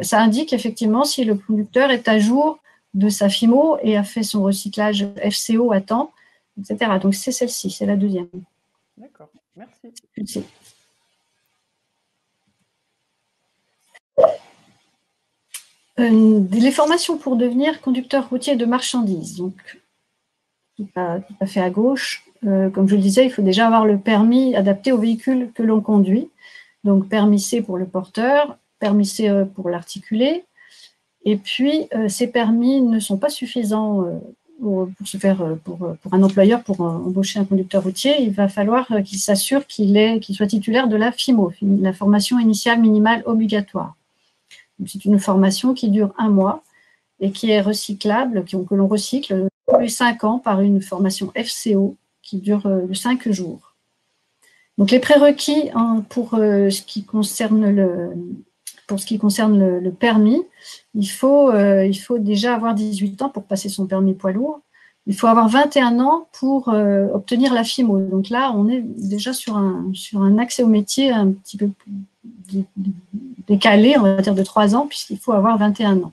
Ça indique effectivement si le conducteur est à jour de sa FIMO et a fait son recyclage FCO à temps, etc. Donc c'est celle-ci, c'est la deuxième. D'accord, merci. Merci. Les formations pour devenir conducteur routier de marchandises. Donc, tout à fait à gauche. Comme je le disais, il faut déjà avoir le permis adapté au véhicule que l'on conduit. Donc, permis C pour le porteur, permis CE pour l'articulé. Et puis, ces permis ne sont pas suffisants pour un employeur pour embaucher un conducteur routier. Il va falloir qu'il s'assure qu'il soit titulaire de la FIMO, la formation initiale minimale obligatoire. C'est une formation qui dure 1 mois et qui est recyclable, que l'on recycle tous les 5 ans par une formation FCO qui dure 5 jours. Donc les prérequis pour ce qui concerne le permis, il faut déjà avoir 18 ans pour passer son permis poids lourd. Il faut avoir 21 ans pour obtenir la FIMO. Donc là, on est déjà sur un accès au métier un petit peu décalé, on va dire de 3 ans, puisqu'il faut avoir 21 ans.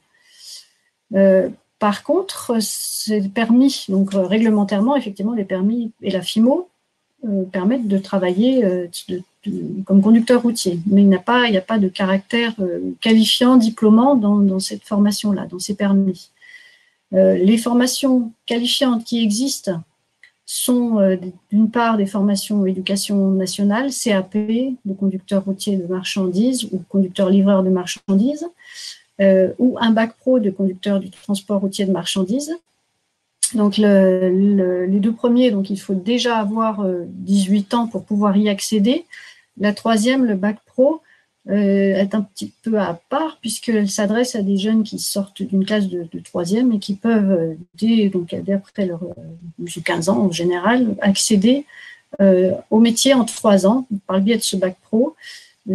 Par contre, ces permis, donc réglementairement, effectivement, les permis et la FIMO permettent de travailler comme conducteur routier. Mais il n'y a pas de caractère qualifiant, diplômant dans cette formation-là, dans ces permis. Les formations qualifiantes qui existent sont d'une part des formations éducation nationale, CAP, de conducteur routier de marchandises ou conducteur-livreur de marchandises, ou un bac pro de conducteur du transport routier de marchandises. Donc les 2 premiers, donc il faut déjà avoir 18 ans pour pouvoir y accéder. La troisième, le bac pro, est un petit peu à part puisqu'elle s'adresse à des jeunes qui sortent d'une classe de 3e et qui peuvent, dès après leur 15 ans en général, accéder au métier en 3 ans, par le biais de ce bac pro,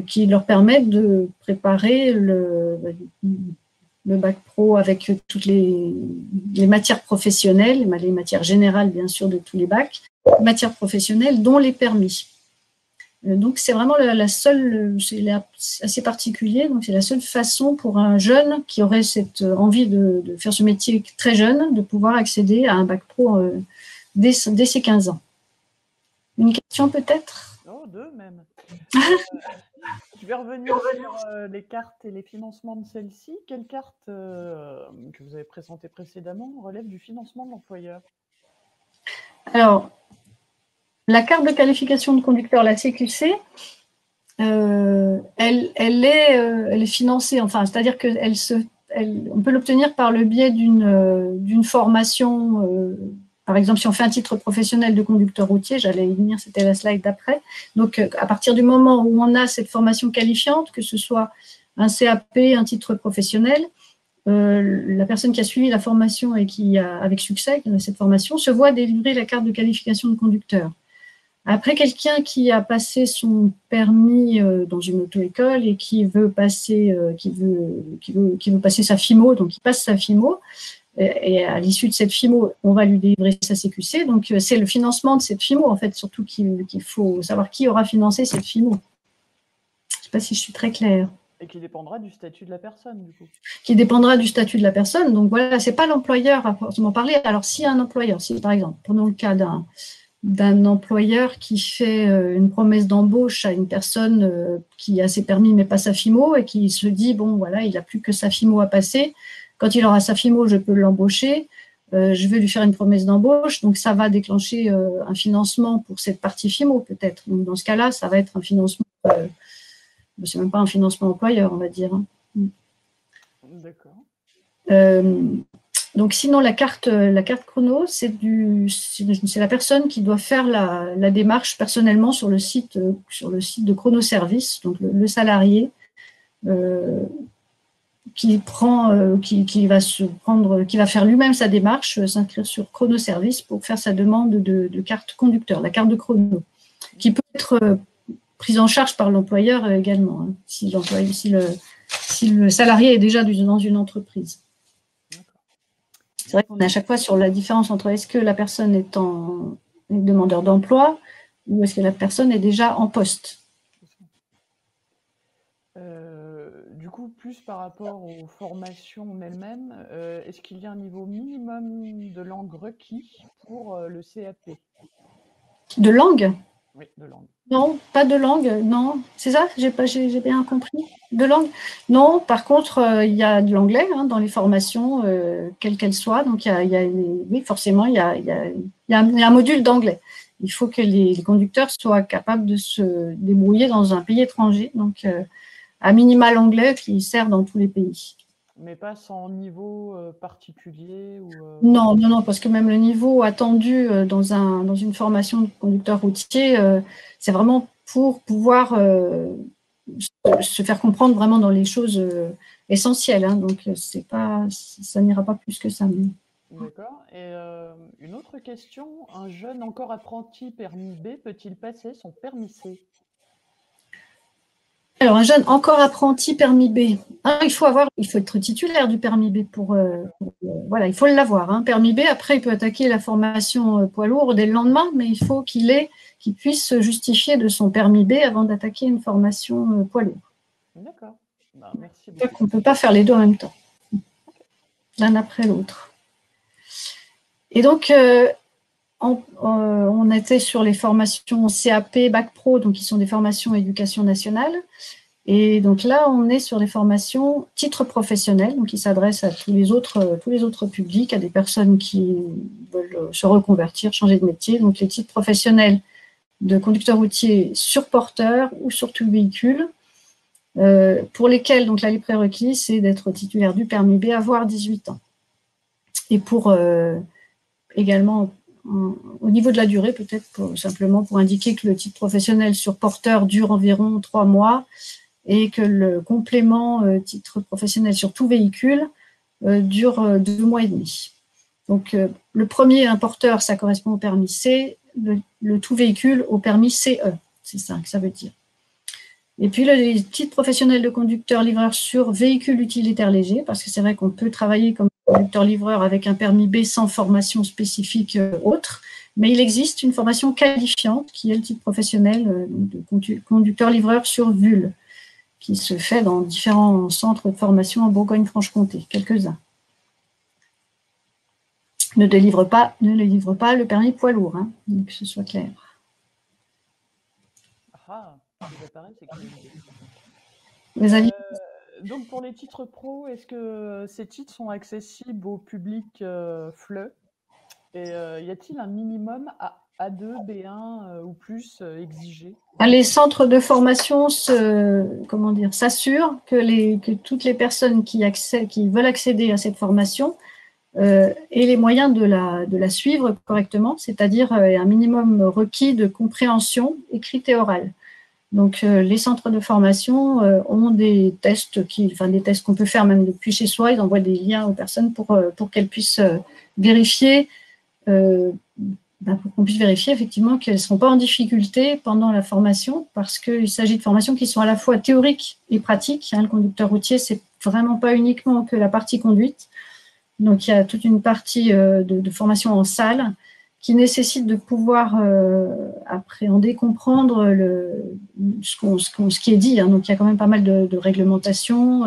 qui leur permet de préparer le bac pro avec toutes les matières professionnelles, les matières générales bien sûr de tous les bacs, les matières professionnelles dont les permis. Donc c'est vraiment la seule, c'est assez particulier, donc c'est la seule façon pour un jeune qui aurait cette envie de faire ce métier très jeune, de pouvoir accéder à un bac pro dès ses 15 ans. Une question peut-être? Oh, 2 même. Je vais revenir sur les cartes et les financements de celles-ci. Quelle carte que vous avez présentée précédemment relève du financement de l'employeur? Alors, la carte de qualification de conducteur, la CQC, elle est financée, enfin, c'est-à-dire on peut l'obtenir par le biais d'une formation. Par exemple, si on fait un titre professionnel de conducteur routier, j'allais y venir, c'était la slide d'après. Donc, à partir du moment où on a cette formation qualifiante, que ce soit un CAP, un titre professionnel, la personne qui a suivi la formation et qui a, avec succès, cette formation, se voit délivrer la carte de qualification de conducteur. Après, quelqu'un qui a passé son permis dans une auto-école et qui veut passer, qui veut passer sa FIMO, donc il passe sa FIMO, et à l'issue de cette FIMO, on va lui délivrer sa CQC. Donc, c'est le financement de cette FIMO, en fait, surtout qu'il faut savoir qui aura financé cette FIMO. Je ne sais pas si je suis très claire. Et qui dépendra du statut de la personne, du coup. Qui dépendra du statut de la personne. Donc, voilà, ce n'est pas l'employeur à proprement parler. Alors, si un employeur, si par exemple, prenons le cas d'un employeur qui fait une promesse d'embauche à une personne qui a ses permis mais pas sa FIMO et qui se dit, bon, voilà, il n'a plus que sa FIMO à passer. Quand il aura sa FIMO, je peux l'embaucher. Je vais lui faire une promesse d'embauche. Donc, ça va déclencher un financement pour cette partie FIMO, peut-être. Donc, dans ce cas-là, ça va être un financement, c'est même pas un financement employeur, on va dire. D'accord. Donc, sinon, la carte chrono, c'est la personne qui doit faire la démarche personnellement sur le site de Chronoservice, donc le salarié qui va faire lui-même sa démarche, s'inscrire sur Chronoservice pour faire sa demande de carte conducteur, la carte de chrono, qui peut être prise en charge par l'employeur également, hein, si le salarié est déjà dans une entreprise. C'est vrai qu'on est à chaque fois sur la différence entre est-ce que la personne est demandeur d'emploi ou est-ce que la personne est déjà en poste. Du coup, plus par rapport aux formations en elles-mêmes, est-ce qu'il y a un niveau minimum de langue requis pour le CAP? De langue? Oui, de langue. Non, pas de langue, non. C'est ça? J'ai bien compris. De langue? Non, par contre, il y a de l'anglais hein, dans les formations, quelles qu'elles soient. Donc, oui, forcément, il y a un module d'anglais. Il faut que les conducteurs soient capables de se débrouiller dans un pays étranger. Donc, à minima l'anglais qui sert dans tous les pays. Mais pas sans niveau particulier ou, Non, parce que même le niveau attendu dans une formation de conducteur routier, c'est vraiment pour pouvoir se faire comprendre vraiment dans les choses essentielles. Hein, donc, ça n'ira pas plus que ça. D'accord. Et une autre question, un jeune encore apprenti permis B peut-il passer son permis C? Alors, un jeune encore apprenti permis B, il faut être titulaire du permis B voilà, il faut l'avoir. Hein, permis B, après, il peut attaquer la formation poids lourd dès le lendemain, mais il faut qu'il puisse se justifier de son permis B avant d'attaquer une formation poids lourd. D'accord. Ben, merci beaucoup. On ne peut pas faire les deux en même temps, l'un après l'autre. Et donc, on était sur les formations CAP, Bac Pro, donc qui sont des formations éducation nationale. Et donc là, on est sur les formations titres professionnels, donc qui s'adressent à tous les autres publics, à des personnes qui veulent se reconvertir, changer de métier. Donc les titres professionnels de conducteur routier sur porteur ou sur tout véhicule, pour lesquels donc là les prérequis, c'est d'être titulaire du permis B, avoir 18 ans. Et pour également au niveau de la durée, peut-être simplement pour indiquer que le titre professionnel sur porteur dure environ 3 mois et que le complément titre professionnel sur tout véhicule dure 2 mois et demi. Donc, le premier, un porteur, ça correspond au permis C. Le le tout véhicule au permis CE. C'est ça que ça veut dire. Et puis le titre professionnel de conducteur-livreur sur véhicule utilitaire léger, parce que c'est vrai qu'on peut travailler comme conducteur-livreur avec un permis B sans formation spécifique autre, mais il existe une formation qualifiante qui est le titre professionnel de conducteur-livreur sur VUL, qui se fait dans différents centres de formation en Bourgogne-Franche-Comté, quelques-uns. Ne délivre pas le permis poids lourd, hein, donc que ce soit clair. Ah, les appareils, c'est quand même bien. Vous aviez... Donc pour les titres pro, est-ce que ces titres sont accessibles au public FLE? Et y a-t-il un minimum à A2, B1 ou plus exigé? Les centres de formation s'assurent que toutes les personnes qui veulent accéder à cette formation aient les moyens de la suivre correctement, c'est-à-dire un minimum requis de compréhension écrite et orale. Donc, les centres de formation ont des tests des tests qu'on peut faire même depuis chez soi. Ils envoient des liens aux personnes pour qu'elles puissent vérifier, pour qu'on puisse vérifier effectivement qu'elles ne seront pas en difficulté pendant la formation, parce qu'il s'agit de formations qui sont à la fois théoriques et pratiques. Le conducteur routier, c'est vraiment pas uniquement que la partie conduite. Donc, il y a toute une partie de formation en salle qui nécessite de pouvoir appréhender, comprendre ce qui est dit. Hein. Donc, il y a quand même pas mal de réglementations.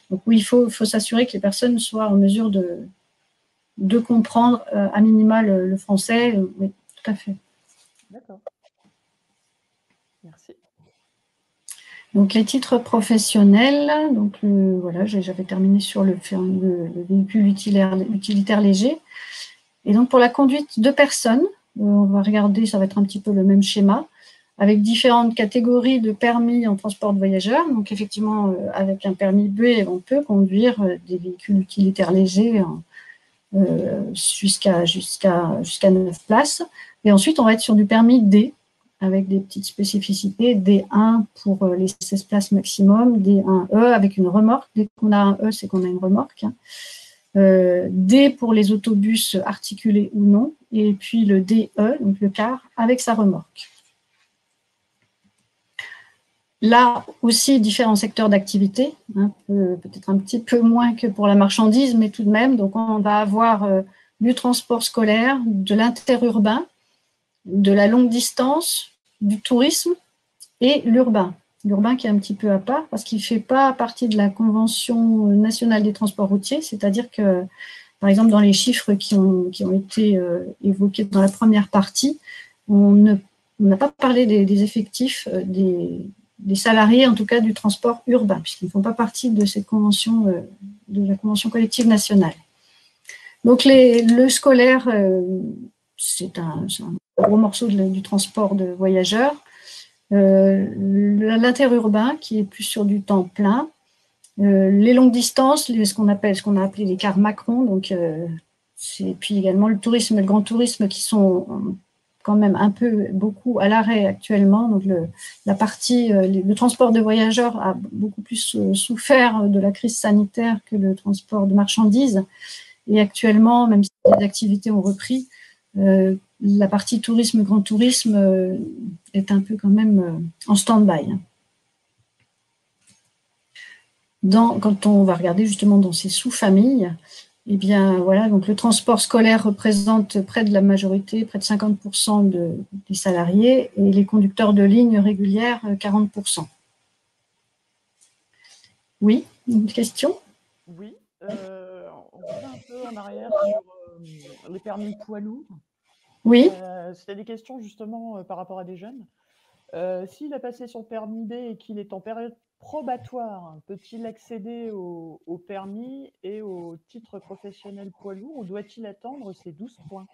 Donc, oui, il faut s'assurer que les personnes soient en mesure de comprendre à minima le français. Oui, tout à fait. D'accord. Merci. Donc, les titres professionnels. Donc, voilà, j'avais terminé sur le véhicule utilitaire léger. Et donc, pour la conduite de personnes, on va regarder, ça va être un petit peu le même schéma, avec différentes catégories de permis en transport de voyageurs. Donc, effectivement, avec un permis B, on peut conduire des véhicules utilitaires légers jusqu'à 9 places. Et ensuite, on va être sur du permis D, avec des petites spécificités. D1 pour les 16 places maximum, D1E avec une remorque. Dès qu'on a un E, c'est qu'on a une remorque. D pour les autobus articulés ou non, et puis le DE, donc le car, avec sa remorque. Là aussi, différents secteurs d'activité, peut-être un petit peu moins que pour la marchandise, mais tout de même. Donc, on va avoir du transport scolaire, de l'interurbain, de la longue distance, du tourisme et l'urbain. L'urbain qui est un petit peu à part parce qu'il ne fait pas partie de la Convention nationale des transports routiers, c'est-à-dire que, par exemple, dans les chiffres qui ont été évoqués dans la première partie, on n'a pas parlé des effectifs des salariés, en tout cas du transport urbain, puisqu'ils ne font pas partie de cette convention, de la Convention collective nationale. Donc, le scolaire, c'est un gros morceau du transport de voyageurs. L'interurbain, qui est plus sur du temps plein. Les longues distances, ce qu'on a appelé les cars Macron, donc et puis également le tourisme et le grand tourisme qui sont quand même beaucoup à l'arrêt actuellement. Donc le transport de voyageurs a beaucoup plus souffert de la crise sanitaire que le transport de marchandises. Et actuellement, même si les activités ont repris, la partie tourisme, grand tourisme est un peu quand même en stand-by. Quand on va regarder justement dans ces sous-familles, eh bien voilà, donc le transport scolaire représente près de la majorité, près de 50% des salariés, et les conducteurs de ligne régulière, 40%. Oui, une question? Oui, on revient un peu en arrière sur les permis poids lourds. Oui. C'était des questions justement par rapport à des jeunes. S'il a passé son permis B et qu'il est en période probatoire, peut-il accéder au permis et au titre professionnel poids lourd ou doit-il attendre ses 12 points?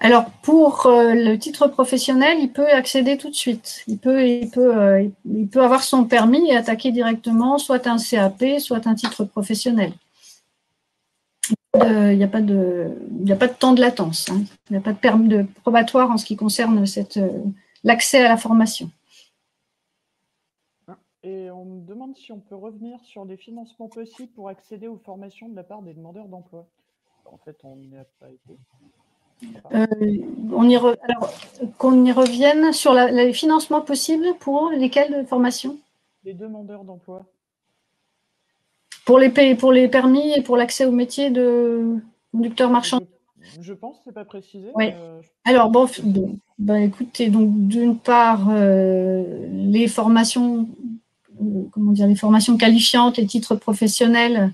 Alors, pour le titre professionnel, il peut accéder tout de suite. Il peut avoir son permis et attaquer directement soit un CAP, soit un titre professionnel. Il n'y a pas de temps de latence. Hein. Il n'y a pas de permis de probatoire en ce qui concerne l'accès à la formation. Et on me demande si on peut revenir sur les financements possibles pour accéder aux formations de la part des demandeurs d'emploi. En fait, on n'y a pas été. Alors, qu'on y revienne sur les financements possibles pour lesquels formations? Les demandeurs d'emploi. Pour les permis et pour l'accès au métier de conducteur marchand? Je pense, c'est pas précisé. Oui. Alors, bon, écoutez, donc d'une part, les formations, les formations qualifiantes, les titres professionnels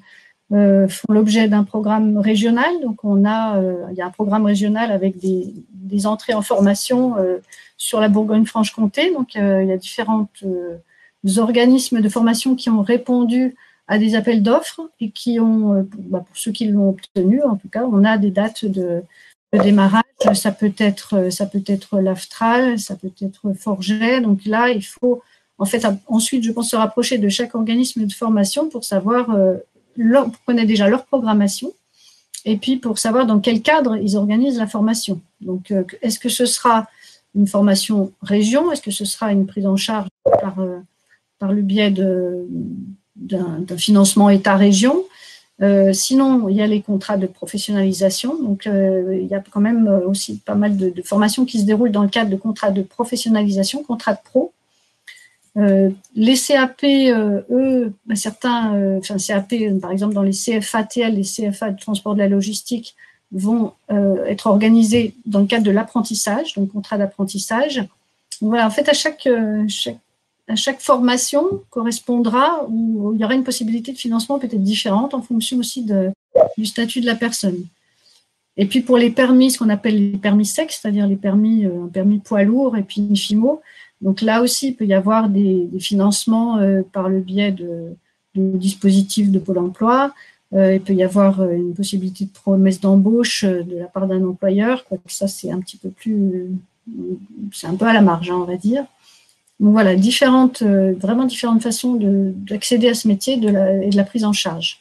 font l'objet d'un programme régional. Donc, il y a un programme régional avec des entrées en formation sur la Bourgogne-Franche-Comté. Donc, il y a différents organismes de formation qui ont répondu à des appels d'offres et qui ont, pour ceux qui l'ont obtenu, en tout cas, on a des dates de démarrage. Ça peut être l'Aftral, ça peut être Forget. Donc là, il faut en fait ensuite, je pense, se rapprocher de chaque organisme de formation pour savoir, pour connaître déjà leur programmation et puis pour savoir dans quel cadre ils organisent la formation. Donc, est-ce que ce sera une formation région? Est-ce que ce sera une prise en charge par le biais d'un financement État-région? Sinon, il y a les contrats de professionnalisation. Donc, il y a quand même aussi pas mal de formations qui se déroulent dans le cadre de contrats de professionnalisation, contrats de pro. Les CAP, certains, CAP, par exemple, dans les CFATL, les CFA de transport de la logistique, vont être organisés dans le cadre de l'apprentissage, donc contrat d'apprentissage. Voilà, en fait, à chaque formation correspondra, ou il y aura une possibilité de financement peut-être différente en fonction aussi du statut de la personne. Et puis pour les permis, ce qu'on appelle les permis secs, c'est-à-dire les permis, un permis poids lourd et puis une FIMO. Donc là aussi, il peut y avoir des financements par le biais de dispositifs de Pôle emploi. Il peut y avoir une possibilité de promesse d'embauche de la part d'un employeur. Quoique ça, c'est un petit peu plus, c'est un peu à la marge, hein, on va dire. Donc voilà, vraiment différentes façons d'accéder à ce métier et de la prise en charge.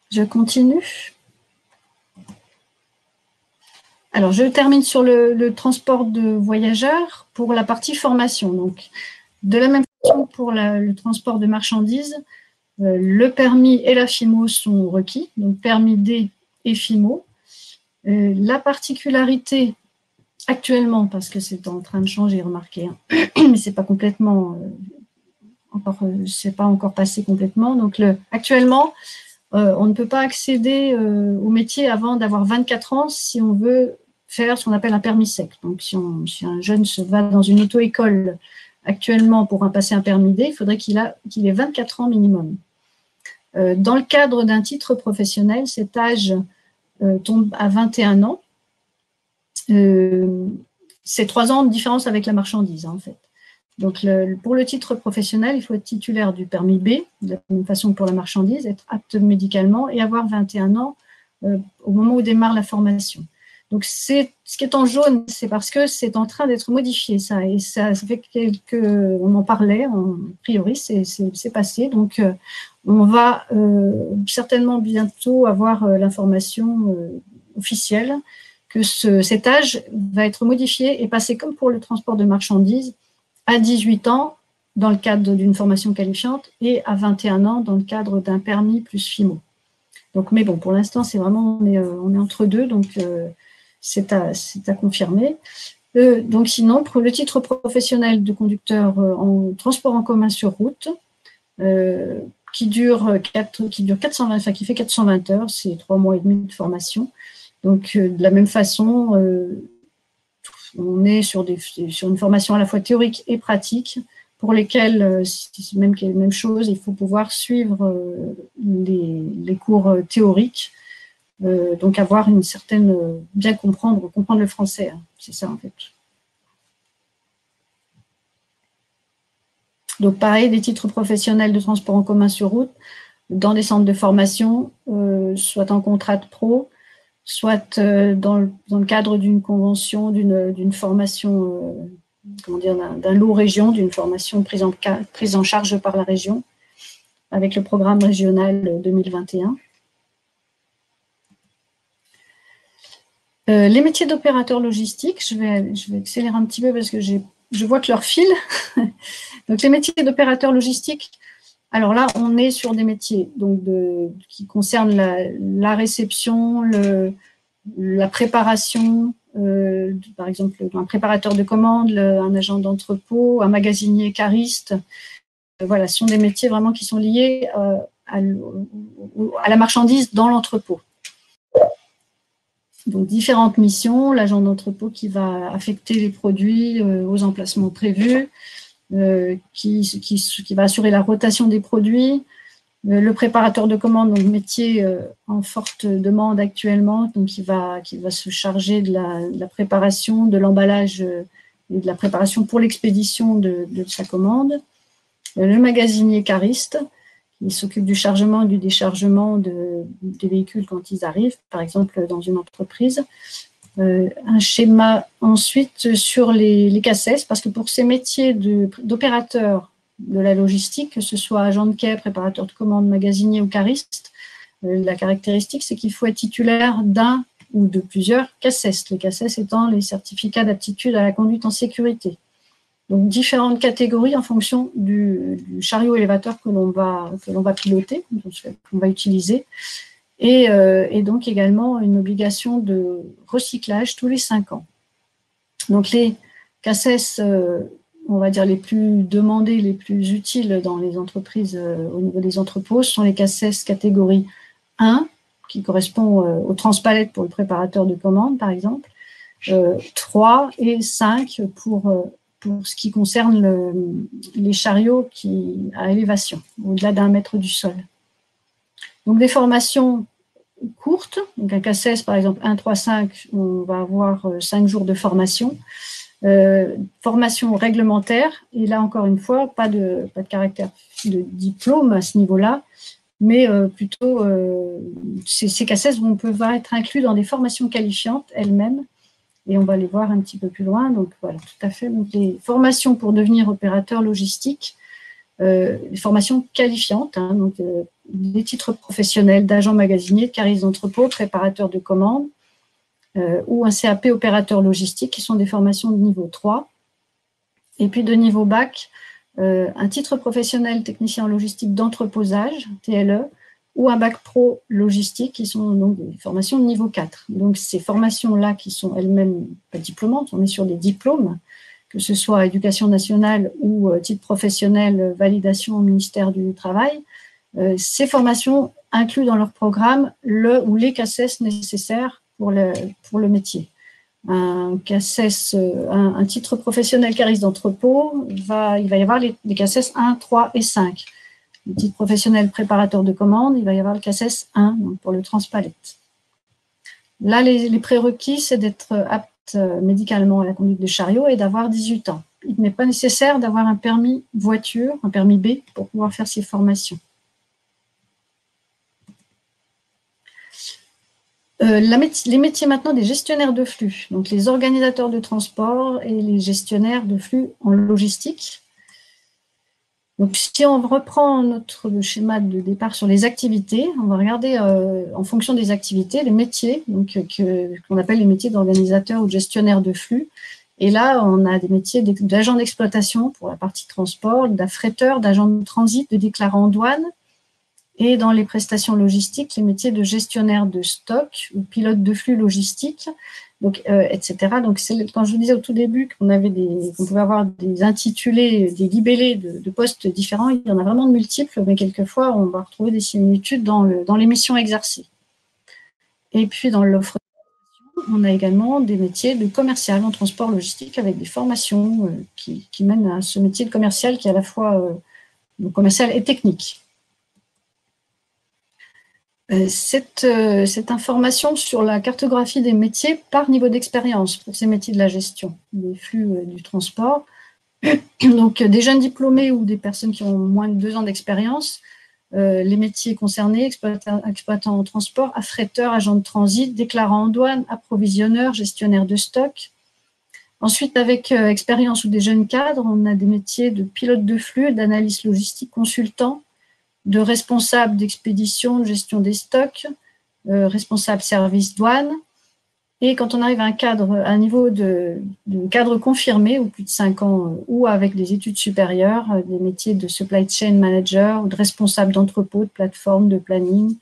Je continue. Alors, je termine sur le transport de voyageurs pour la partie formation. Donc, de la même façon pour le transport de marchandises, le permis et la FIMO sont requis, donc permis D et FIMO. La particularité actuellement, parce que c'est en train de changer, remarquez, hein, mais c'est pas complètement c'est pas encore passé complètement. Donc, actuellement, on ne peut pas accéder au métier avant d'avoir 24 ans si on veut faire ce qu'on appelle un permis sec. Donc, si un jeune se va dans une auto-école actuellement pour passer un permis D, il faudrait qu'il ait 24 ans minimum. Dans le cadre d'un titre professionnel, cet âge tombe à 21 ans. C'est 3 ans de différence avec la marchandise, hein, en fait. Donc, pour le titre professionnel, il faut être titulaire du permis B, de la même façon que pour la marchandise, être apte médicalement et avoir 21 ans au moment où démarre la formation. Donc, ce qui est en jaune, c'est parce que c'est en train d'être modifié, ça. Et ça fait on en parlait, a priori, c'est passé. Donc, on va certainement bientôt avoir l'information officielle que cet âge va être modifié et passer comme pour le transport de marchandises à 18 ans dans le cadre d'une formation qualifiante et à 21 ans dans le cadre d'un permis plus FIMO. Donc, mais bon, pour l'instant, c'est vraiment, on est entre deux, donc c'est à confirmer. Donc sinon, pour le titre professionnel de conducteur en transport en commun sur route, qui fait 420 heures, c'est 3 mois et demi de formation. Donc, de la même façon, on est sur une formation à la fois théorique et pratique, pour lesquelles, même chose, il faut pouvoir suivre les cours théoriques, donc avoir une certaine, bien comprendre le français, hein, c'est ça en fait. Donc pareil, des titres professionnels de transport en commun sur route, dans des centres de formation, soit en contrat de pro, soit dans le cadre d'une convention, d'une formation, d'un lot région, d'une formation prise en charge par la région, avec le programme régional 2021. Les métiers d'opérateur logistique, je vais accélérer un petit peu parce que je vois que leur file. Donc, les métiers d'opérateur logistique, Alors là, on est sur des métiers donc qui concernent la réception, la préparation, par exemple un préparateur de commande, un agent d'entrepôt, un magasinier cariste. Voilà, ce sont des métiers vraiment qui sont liés à la marchandise dans l'entrepôt. Donc, différentes missions, l'agent d'entrepôt qui va affecter les produits aux emplacements prévus, qui va assurer la rotation des produits, le préparateur de commande, donc métier en forte demande actuellement, donc qui va se charger de la préparation, de l'emballage et de la préparation pour l'expédition de sa commande. Le magasinier cariste, qui s'occupe du chargement et du déchargement des véhicules quand ils arrivent, par exemple dans une entreprise. Un schéma ensuite sur les CACES, parce que pour ces métiers d'opérateurs de la logistique, que ce soit agent de quai, préparateur de commande, magasinier ou cariste, la caractéristique, c'est qu'il faut être titulaire d'un ou de plusieurs CACES, les CACES étant les certificats d'aptitude à la conduite en sécurité. Donc, différentes catégories en fonction du chariot élévateur que l'on va piloter, qu'on va utiliser. Et donc également une obligation de recyclage tous les 5 ans. Donc les CACES, on va dire les plus demandés, les plus utiles dans les entreprises au niveau des entrepôts, sont les CACES catégorie 1, qui correspond au transpalette pour le préparateur de commande, par exemple, 3 et 5 pour ce qui concerne les chariots à élévation, au-delà d'1 mètre du sol. Donc, des formations courtes, donc un CACES par exemple 1, 3, 5, on va avoir 5 jours de formation. Formation réglementaire, et là encore une fois, pas de caractère de diplôme à ce niveau-là, mais plutôt ces CACES peuvent être inclus dans des formations qualifiantes elles-mêmes, et on va les voir un petit peu plus loin. Donc voilà, tout à fait. Donc, les formations pour devenir opérateur logistique, les formations qualifiantes, hein, donc des titres professionnels d'agent magasinier, de cariste d'entrepôt, préparateur de commande, ou un CAP opérateur logistique, qui sont des formations de niveau 3. Et puis de niveau bac, un titre professionnel technicien en logistique d'entreposage, TLE, ou un bac pro logistique, qui sont donc des formations de niveau 4. Donc ces formations-là, qui sont elles-mêmes pas diplômantes, on est sur des diplômes, que ce soit éducation nationale ou titre professionnel, validation au ministère du Travail. Ces formations incluent dans leur programme le ou les CACES nécessaires pour le métier. Un CACES, un titre professionnel cariste d'entrepôt, il va y avoir les CACES 1, 3 et 5. Le titre professionnel préparateur de commande, il va y avoir le CACES 1, donc pour le transpalette. Là, les prérequis, c'est d'être apte médicalement à la conduite de chariot et d'avoir 18 ans. Il n'est pas nécessaire d'avoir un permis voiture, un permis B, pour pouvoir faire ces formations. Les métiers maintenant des gestionnaires de flux, donc les organisateurs de transport et les gestionnaires de flux en logistique. Donc, si on reprend notre schéma de départ sur les activités, on va regarder en fonction des activités, les métiers, qu'on appelle les métiers d'organisateurs ou de gestionnaires de flux. Et là, on a des métiers d'agents d'exploitation pour la partie transport, d'affréteur, d'agent de transit, de déclarant en douane. Et dans les prestations logistiques, les métiers de gestionnaire de stock ou pilote de flux logistique, donc, etc. Donc, quand je vous disais au tout début qu'on pouvait avoir des intitulés, des libellés de postes différents, il y en a vraiment de multiples, mais quelquefois, on va retrouver des similitudes dans les missions exercées. Et puis, dans l'offre, on a également des métiers de commercial en transport logistique avec des formations qui mènent à ce métier de commercial qui est à la fois commercial et technique. Cette information sur la cartographie des métiers par niveau d'expérience pour ces métiers de la gestion des flux du transport. Donc, des jeunes diplômés ou des personnes qui ont moins de 2 ans d'expérience, les métiers concernés, exploitant en transport, affréteur, agent de transit, déclarant en douane, approvisionneur, gestionnaire de stock. Ensuite, avec expérience ou des jeunes cadres, on a des métiers de pilote de flux, d'analyste logistique, consultant, de responsable d'expédition, de gestion des stocks, responsable service douane, Et quand on arrive à un niveau de cadre confirmé, ou plus de 5 ans, ou avec des études supérieures, des métiers de supply chain manager, ou de responsable d'entrepôt, de plateforme, de planning,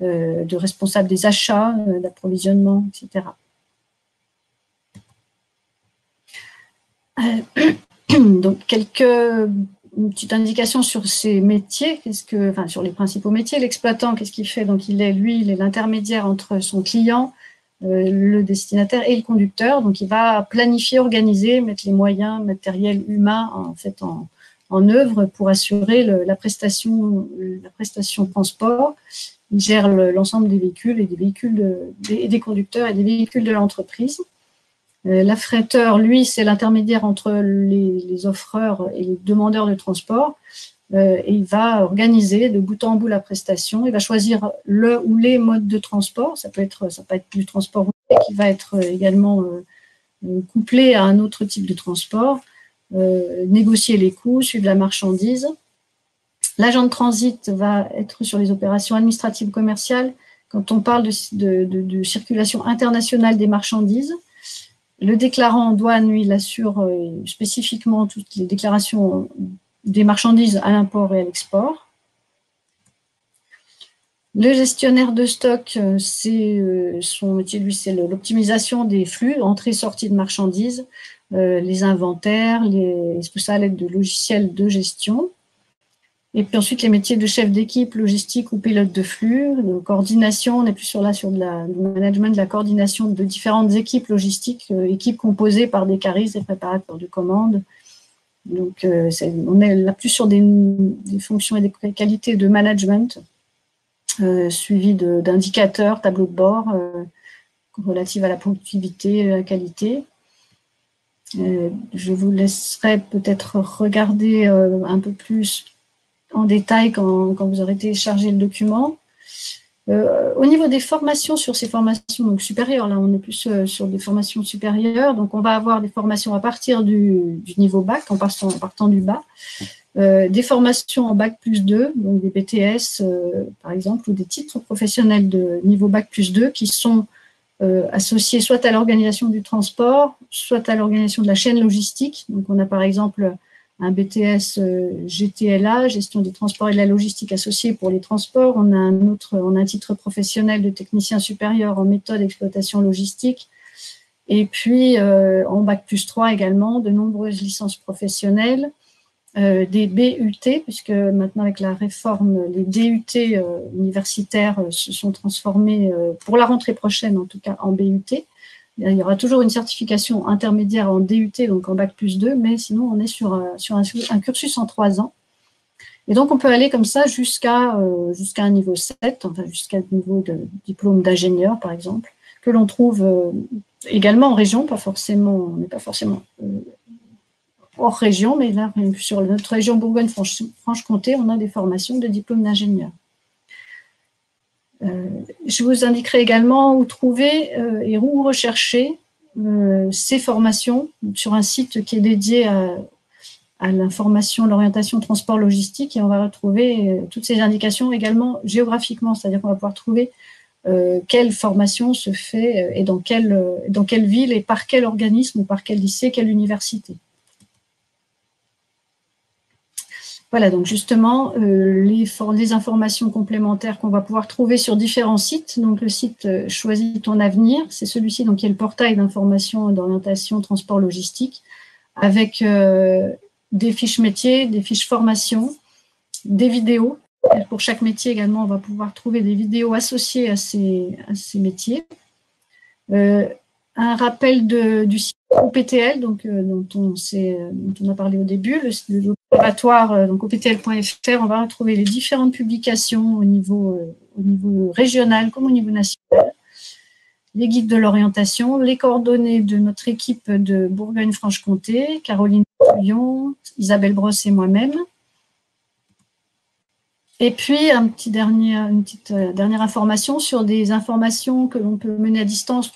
de responsable des achats, d'approvisionnement, etc. Donc, une petite indication sur ces métiers, sur les principaux métiers. L'exploitant, qu'est-ce qu'il fait? Donc, il est l'intermédiaire entre son client, le destinataire et le conducteur. Donc, il va planifier, organiser, mettre les moyens matériels humains en œuvre pour assurer la prestation transport. Il gère l'ensemble des véhicules et des conducteurs et des véhicules de l'entreprise. L'affréteur, lui, c'est l'intermédiaire entre les offreurs et les demandeurs de transport. Et il va organiser de bout en bout la prestation. Il va choisir le ou les modes de transport. Ça peut être du transport routier qui va être également couplé à un autre type de transport. Négocier les coûts, suivre la marchandise. L'agent de transit va être sur les opérations administratives commerciales quand on parle de circulation internationale des marchandises. Le déclarant en douane, lui, il assure spécifiquement toutes les déclarations des marchandises à l'import et à l'export. Le gestionnaire de stock, son métier, lui, c'est l'optimisation des flux, entrée-sortie de marchandises, les inventaires, tout ça à l'aide de logiciels de gestion. Et puis ensuite, les métiers de chef d'équipe, logistique ou pilote de flux, de coordination, on est plus sur du management, de la coordination de différentes équipes logistiques, équipes composées par des caristes, des préparateurs de commandes. Donc, on est là plus sur des fonctions et des qualités de management, suivi d'indicateurs, tableaux de bord, relatifs à la productivité, la qualité. Je vous laisserai peut-être regarder un peu plus en détail quand vous aurez téléchargé le document. Au niveau des formations, sur ces formations donc supérieures, là on est plus sur des formations supérieures, donc on va avoir des formations à partir du niveau bac, en partant du bas, des formations en bac plus 2, donc des BTS par exemple, ou des titres professionnels de niveau bac plus 2 qui sont associés soit à l'organisation du transport, soit à l'organisation de la chaîne logistique. Donc on a par exemple un BTS GTLA, gestion des transports et de la logistique associée pour les transports. On a un titre professionnel de technicien supérieur en méthode d'exploitation logistique. Et puis, en bac plus 3 également, de nombreuses licences professionnelles, des BUT, puisque maintenant avec la réforme, les DUT universitaires se sont transformés, pour la rentrée prochaine en tout cas, en BUT. Il y aura toujours une certification intermédiaire en DUT, donc en bac plus 2, mais sinon on est sur un cursus en 3 ans. Et donc on peut aller comme ça jusqu'à un niveau 7, enfin jusqu'à le niveau de diplôme d'ingénieur par exemple, que l'on trouve également en région, on n'est pas forcément hors région, mais là sur notre région Bourgogne-Franche-Comté, on a des formations de diplôme d'ingénieur. Je vous indiquerai également où trouver et où rechercher ces formations sur un site qui est dédié à l'information, l'orientation transport logistique, et on va retrouver toutes ces indications également géographiquement, c'est-à-dire qu'on va pouvoir trouver quelle formation se fait et dans quelle ville et par quel organisme ou par quel lycée, quelle université. Voilà, donc justement, les informations complémentaires qu'on va pouvoir trouver sur différents sites. Donc, le site Choisis ton avenir, c'est celui-ci, donc qui est le portail d'information et d'orientation transport logistique, avec des fiches métiers, des fiches formation, des vidéos. Pour chaque métier également, on va pouvoir trouver des vidéos associées à ces métiers. Un rappel du site OPTL, donc, dont on a parlé au début, l'observatoire, donc optl.fr, on va retrouver les différentes publications au niveau régional comme au niveau national, les guides de l'orientation, les coordonnées de notre équipe de Bourgogne-Franche-Comté, Caroline Lyon, Isabelle Brosse et moi-même. Et puis, une petite dernière information sur des informations que l'on peut mener à distance,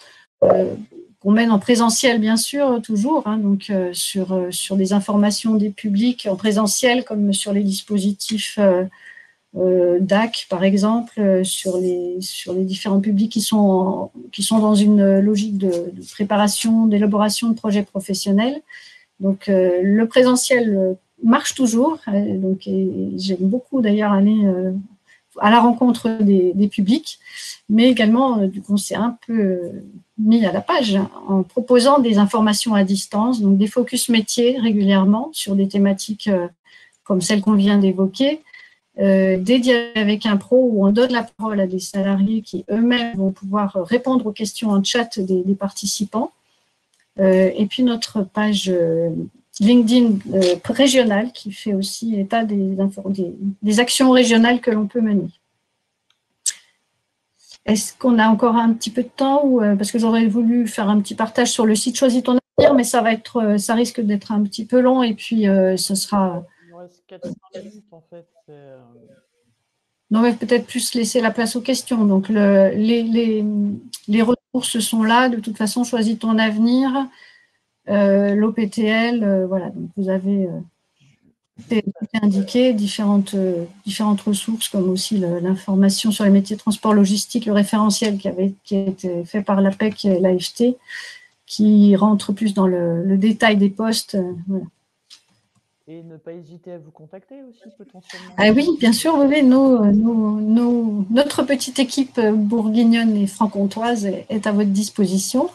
qu'on mène en présentiel, bien sûr, toujours, hein, donc sur des informations des publics en présentiel, comme sur les dispositifs DAC, par exemple, sur les différents publics qui sont dans une logique de préparation, d'élaboration de projets professionnels. Donc, le présentiel marche toujours. Donc, j'aime beaucoup d'ailleurs aller à la rencontre des publics, mais également, du coup, on s'est un peu mis à la page en proposant des informations à distance, donc des focus métiers régulièrement sur des thématiques comme celles qu'on vient d'évoquer, dédiés avec un pro où on donne la parole à des salariés qui eux-mêmes vont pouvoir répondre aux questions en chat des participants. Et puis notre page LinkedIn régionale qui fait aussi état des actions régionales que l'on peut mener. Est-ce qu'on a encore un petit peu de temps ou, parce que j'aurais voulu faire un petit partage sur le site Choisis ton avenir, mais ça risque d'être un petit peu long et puis ce sera… Il nous reste 4-5 minutes en fait. Non, mais peut-être plus laisser la place aux questions. Donc les ressources sont là. De toute façon, Choisis ton avenir. L'OPTL, voilà, donc vous avez indiqué différentes ressources, comme aussi l'information sur les métiers de transport logistique, le référentiel qui a été fait par l'APEC et l'AFT, qui rentre plus dans le détail des postes. Voilà. Et ne pas hésiter à vous contacter aussi potentiellement. Ah oui, bien sûr, oui, notre petite équipe bourguignonne et franc-comtoise est à votre disposition.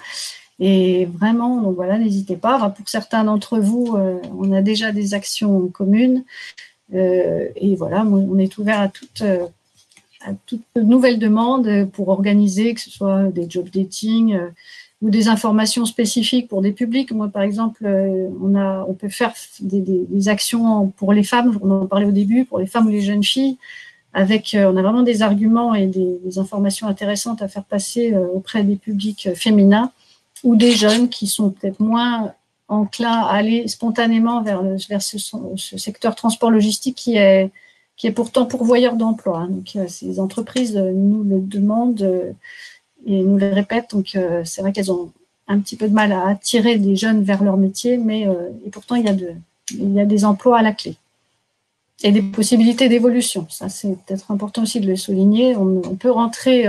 Et vraiment, donc voilà, n'hésitez pas. Enfin, pour certains d'entre vous, on a déjà des actions communes. Et voilà, on est ouvert à toute nouvelle demande pour organiser, que ce soit des job dating ou des informations spécifiques pour des publics. Moi, par exemple, on peut faire des actions pour les femmes, on en parlait au début, pour les femmes ou les jeunes filles, avec, on a vraiment des arguments et des informations intéressantes à faire passer auprès des publics féminins ou des jeunes qui sont peut-être moins enclins à aller spontanément vers ce secteur transport logistique qui est pourtant pourvoyeur d'emploi. Donc, ces entreprises nous le demandent et nous le répètent. Donc, c'est vrai qu'elles ont un petit peu de mal à attirer des jeunes vers leur métier, mais et pourtant, il y a des emplois à la clé et des possibilités d'évolution. Ça, c'est peut-être important aussi de le souligner. On peut rentrer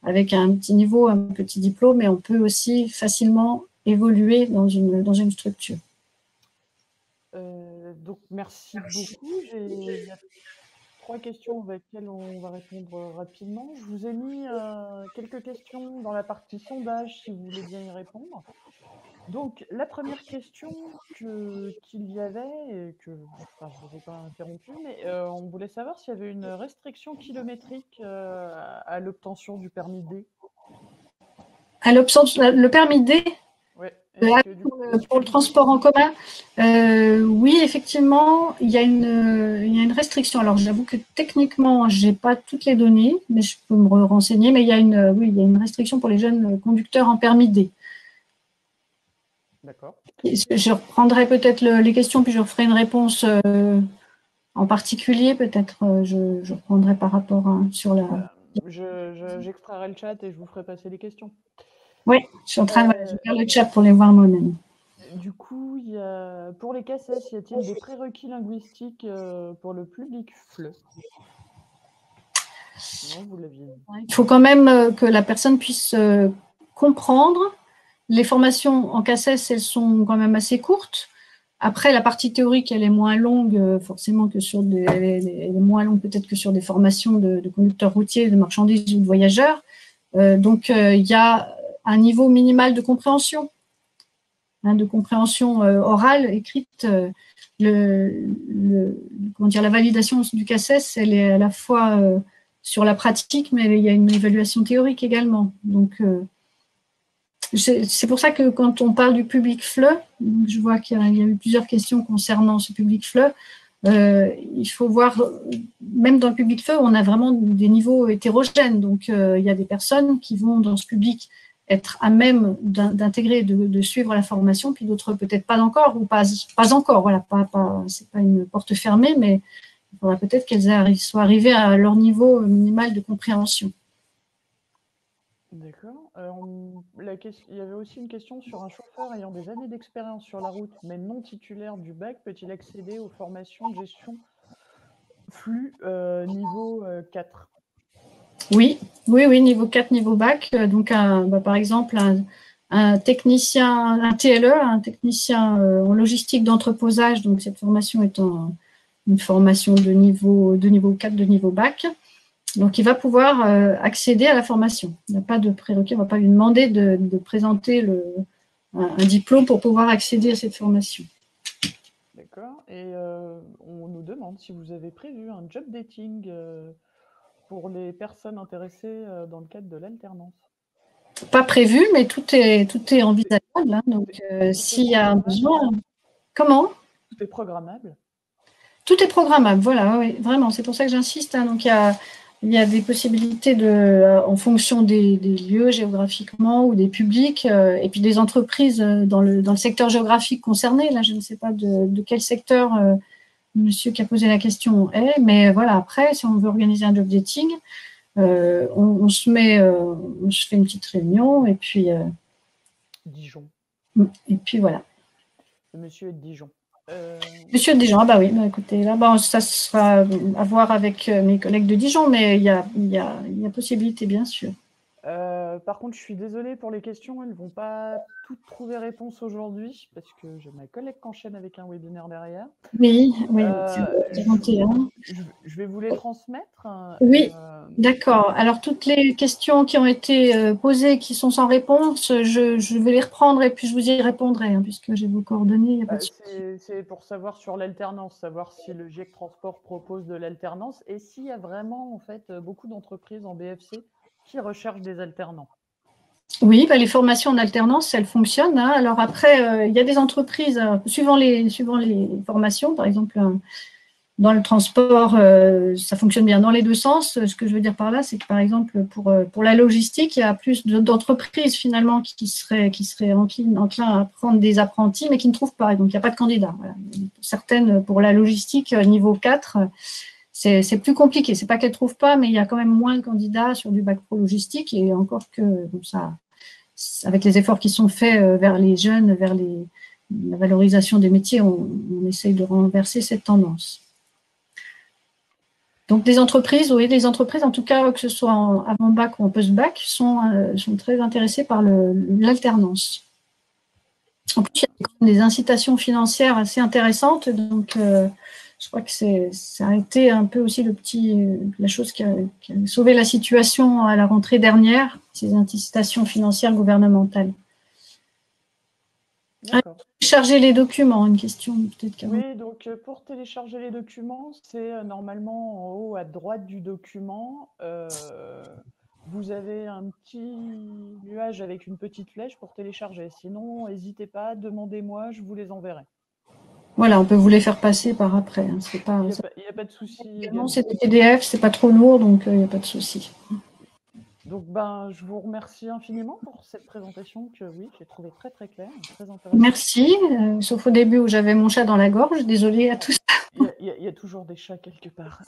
avec un petit niveau, un petit diplôme, mais on peut aussi facilement évoluer dans une structure. Donc, merci beaucoup. Il y a 3 questions auxquelles on va répondre rapidement. Je vous ai mis quelques questions dans la partie sondage si vous voulez bien y répondre. Donc, la première question qu'il y avait, et que enfin, je ne vous ai pas interrompu, mais on voulait savoir s'il y avait une restriction kilométrique à l'obtention du permis D. À l'option, le permis D, Ouais. pour le transport en commun, oui, effectivement, il y a une restriction. Alors, j'avoue que techniquement, je n'ai pas toutes les données, mais je peux me renseigner. Mais il y a une restriction pour les jeunes conducteurs en permis D. D'accord. Je reprendrai peut-être les questions, puis je referai une réponse en particulier. Peut-être je reprendrai par rapport sur la… J'extraierai le chat et je vous ferai passer les questions. Oui, je suis en train de faire le chat pour les voir moi-même. Du coup, pour les CACES, y a-t-il des prérequis linguistiques pour le public FLE? Non, vous l'aviez dit. Il faut quand même que la personne puisse comprendre. Les formations en CACES, elles sont quand même assez courtes. Après, la partie théorique, elle est moins longue, forcément, elle est moins longue peut-être que sur des formations de conducteurs routiers, de marchandises ou de voyageurs. Donc, il y a un niveau minimal de compréhension orale, écrite. La validation du CACES, elle est à la fois sur la pratique, mais il y a une évaluation théorique également. Donc, c'est pour ça que quand on parle du public FLE, je vois qu'il y a eu plusieurs questions concernant ce public FLE. Il faut voir, même dans le public FLE, on a vraiment des niveaux hétérogènes. Donc, il y a des personnes qui vont dans ce public être à même d'intégrer, de suivre la formation, puis d'autres peut-être pas encore ou pas encore. Voilà, c'est pas une porte fermée, mais il faudra peut-être qu'elles soient arrivées à leur niveau minimal de compréhension. D'accord. Il y avait aussi une question sur un chauffeur ayant des années d'expérience sur la route, mais non titulaire du bac, peut-il accéder aux formations de gestion flux niveau 4. Oui, niveau 4, niveau bac. Donc, par exemple, un technicien, un TLE, un technicien en logistique d'entreposage. Donc, cette formation est une formation de niveau 4, de niveau bac. Donc, il va pouvoir accéder à la formation. Il n'y a pas de prérequis, on ne va pas lui demander de présenter un diplôme pour pouvoir accéder à cette formation. D'accord. Et on nous demande si vous avez prévu un job dating pour les personnes intéressées dans le cadre de l'alternance. Pas prévu, mais tout est envisageable. Hein. Donc, s'il y a un besoin… Comment ? Tout est programmable. Tout est programmable, voilà, oui, vraiment. C'est pour ça que j'insiste. Hein. Donc, il y a des possibilités en fonction des lieux géographiquement ou des publics et puis des entreprises dans le secteur géographique concerné. Là, je ne sais pas de quel secteur monsieur qui a posé la question est, mais voilà, après, si on veut organiser un job dating, on se fait une petite réunion et puis… Dijon. Et puis voilà. Le monsieur est de Dijon. Monsieur de Dijon, ah bah oui, bah écoutez, là, bah, ça sera à voir avec mes collègues de Dijon, mais il y a possibilité, bien sûr. Par contre, je suis désolée pour les questions, elles ne vont pas toutes trouver réponse aujourd'hui, parce que j'ai ma collègue qui enchaîne avec un webinaire derrière. Oui, je vais vous les transmettre. Oui, d'accord. Alors, toutes les questions qui ont été posées, qui sont sans réponse, je vais les reprendre et puis je vous y répondrai, hein, puisque j'ai vos coordonnées. C'est pour savoir sur l'alternance, savoir si le GIEC Transport propose de l'alternance et s'il y a vraiment en fait beaucoup d'entreprises en BFC qui recherchent des alternants. Oui, bah, les formations en alternance, elles fonctionnent. Hein. Alors après, il y a des entreprises, suivant les formations, par exemple, dans le transport, ça fonctionne bien dans les deux sens. Ce que je veux dire par là, c'est que par exemple, pour la logistique, il y a plus d'entreprises finalement qui seraient enclins à prendre des apprentis, mais qui ne trouvent pas. Donc, il n'y a pas de candidats. Voilà. Certaines, pour la logistique, niveau 4, c'est plus compliqué. Ce n'est pas qu'elles ne trouvent pas, mais il y a quand même moins de candidats sur du bac pro logistique. Et encore que ça, avec les efforts qui sont faits vers les jeunes, vers la valorisation des métiers, on essaye de renverser cette tendance. Donc, les entreprises, en tout cas, que ce soit en avant-bac ou en post-bac, sont très intéressées par l'alternance. En plus, il y a des incitations financières assez intéressantes. Donc, je crois que ça a été un peu aussi la chose qui a sauvé la situation à la rentrée dernière, ces incitations financières gouvernementales. Télécharger les documents, une question peut-être. Oui, donc pour télécharger les documents, c'est normalement en haut à droite du document. Vous avez un petit nuage avec une petite flèche pour télécharger. Sinon, n'hésitez pas, demandez-moi, je vous les enverrai. Voilà, on peut vous les faire passer par après. Hein. Il n'y a pas de souci. C'est des PDF, c'est pas trop lourd, donc il n'y a pas de souci. Donc, je vous remercie infiniment pour cette présentation que, oui, j'ai trouvé très, très claire, très intéressante. Merci, sauf au début où j'avais mon chat dans la gorge. Désolée à tous. Il y a toujours des chats quelque part.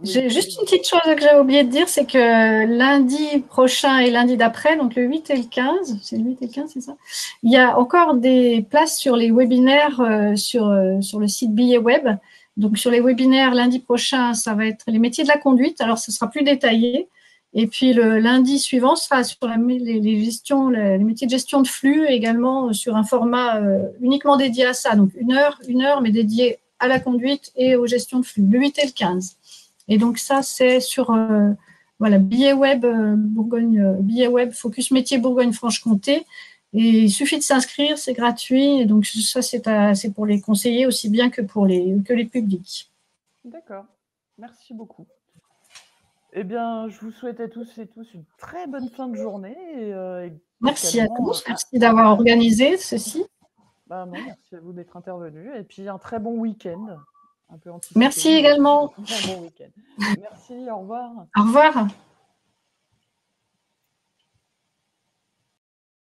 J'ai juste une petite chose que j'avais oublié de dire, c'est que lundi prochain et lundi d'après, donc le 8 et le 15, c'est le 8 et le 15, c'est ça, il y a encore des places sur les webinaires sur le site Billet Web. Donc, sur les webinaires, lundi prochain, ça va être les métiers de la conduite. Alors, ce sera plus détaillé. Et puis, le lundi suivant sera sur les métiers de gestion de flux, également sur un format uniquement dédié à ça. Donc, une heure, mais dédié à la conduite et aux gestions de flux, le 8 et le 15. Et donc, ça, c'est sur Billet Web, Billet Web Focus Métier Bourgogne-Franche-Comté. Et il suffit de s'inscrire, c'est gratuit. Et donc, ça, c'est pour les conseillers aussi bien que pour les publics. D'accord. Merci beaucoup. Eh bien, je vous souhaite à tous et tous une très bonne fin de journée. Merci à tous. Merci d'avoir organisé ceci. Merci à vous d'être intervenus. Et puis, un très bon week-end. Un peu anticipé. Merci également. Un bon week-end. Merci, au revoir. Au revoir.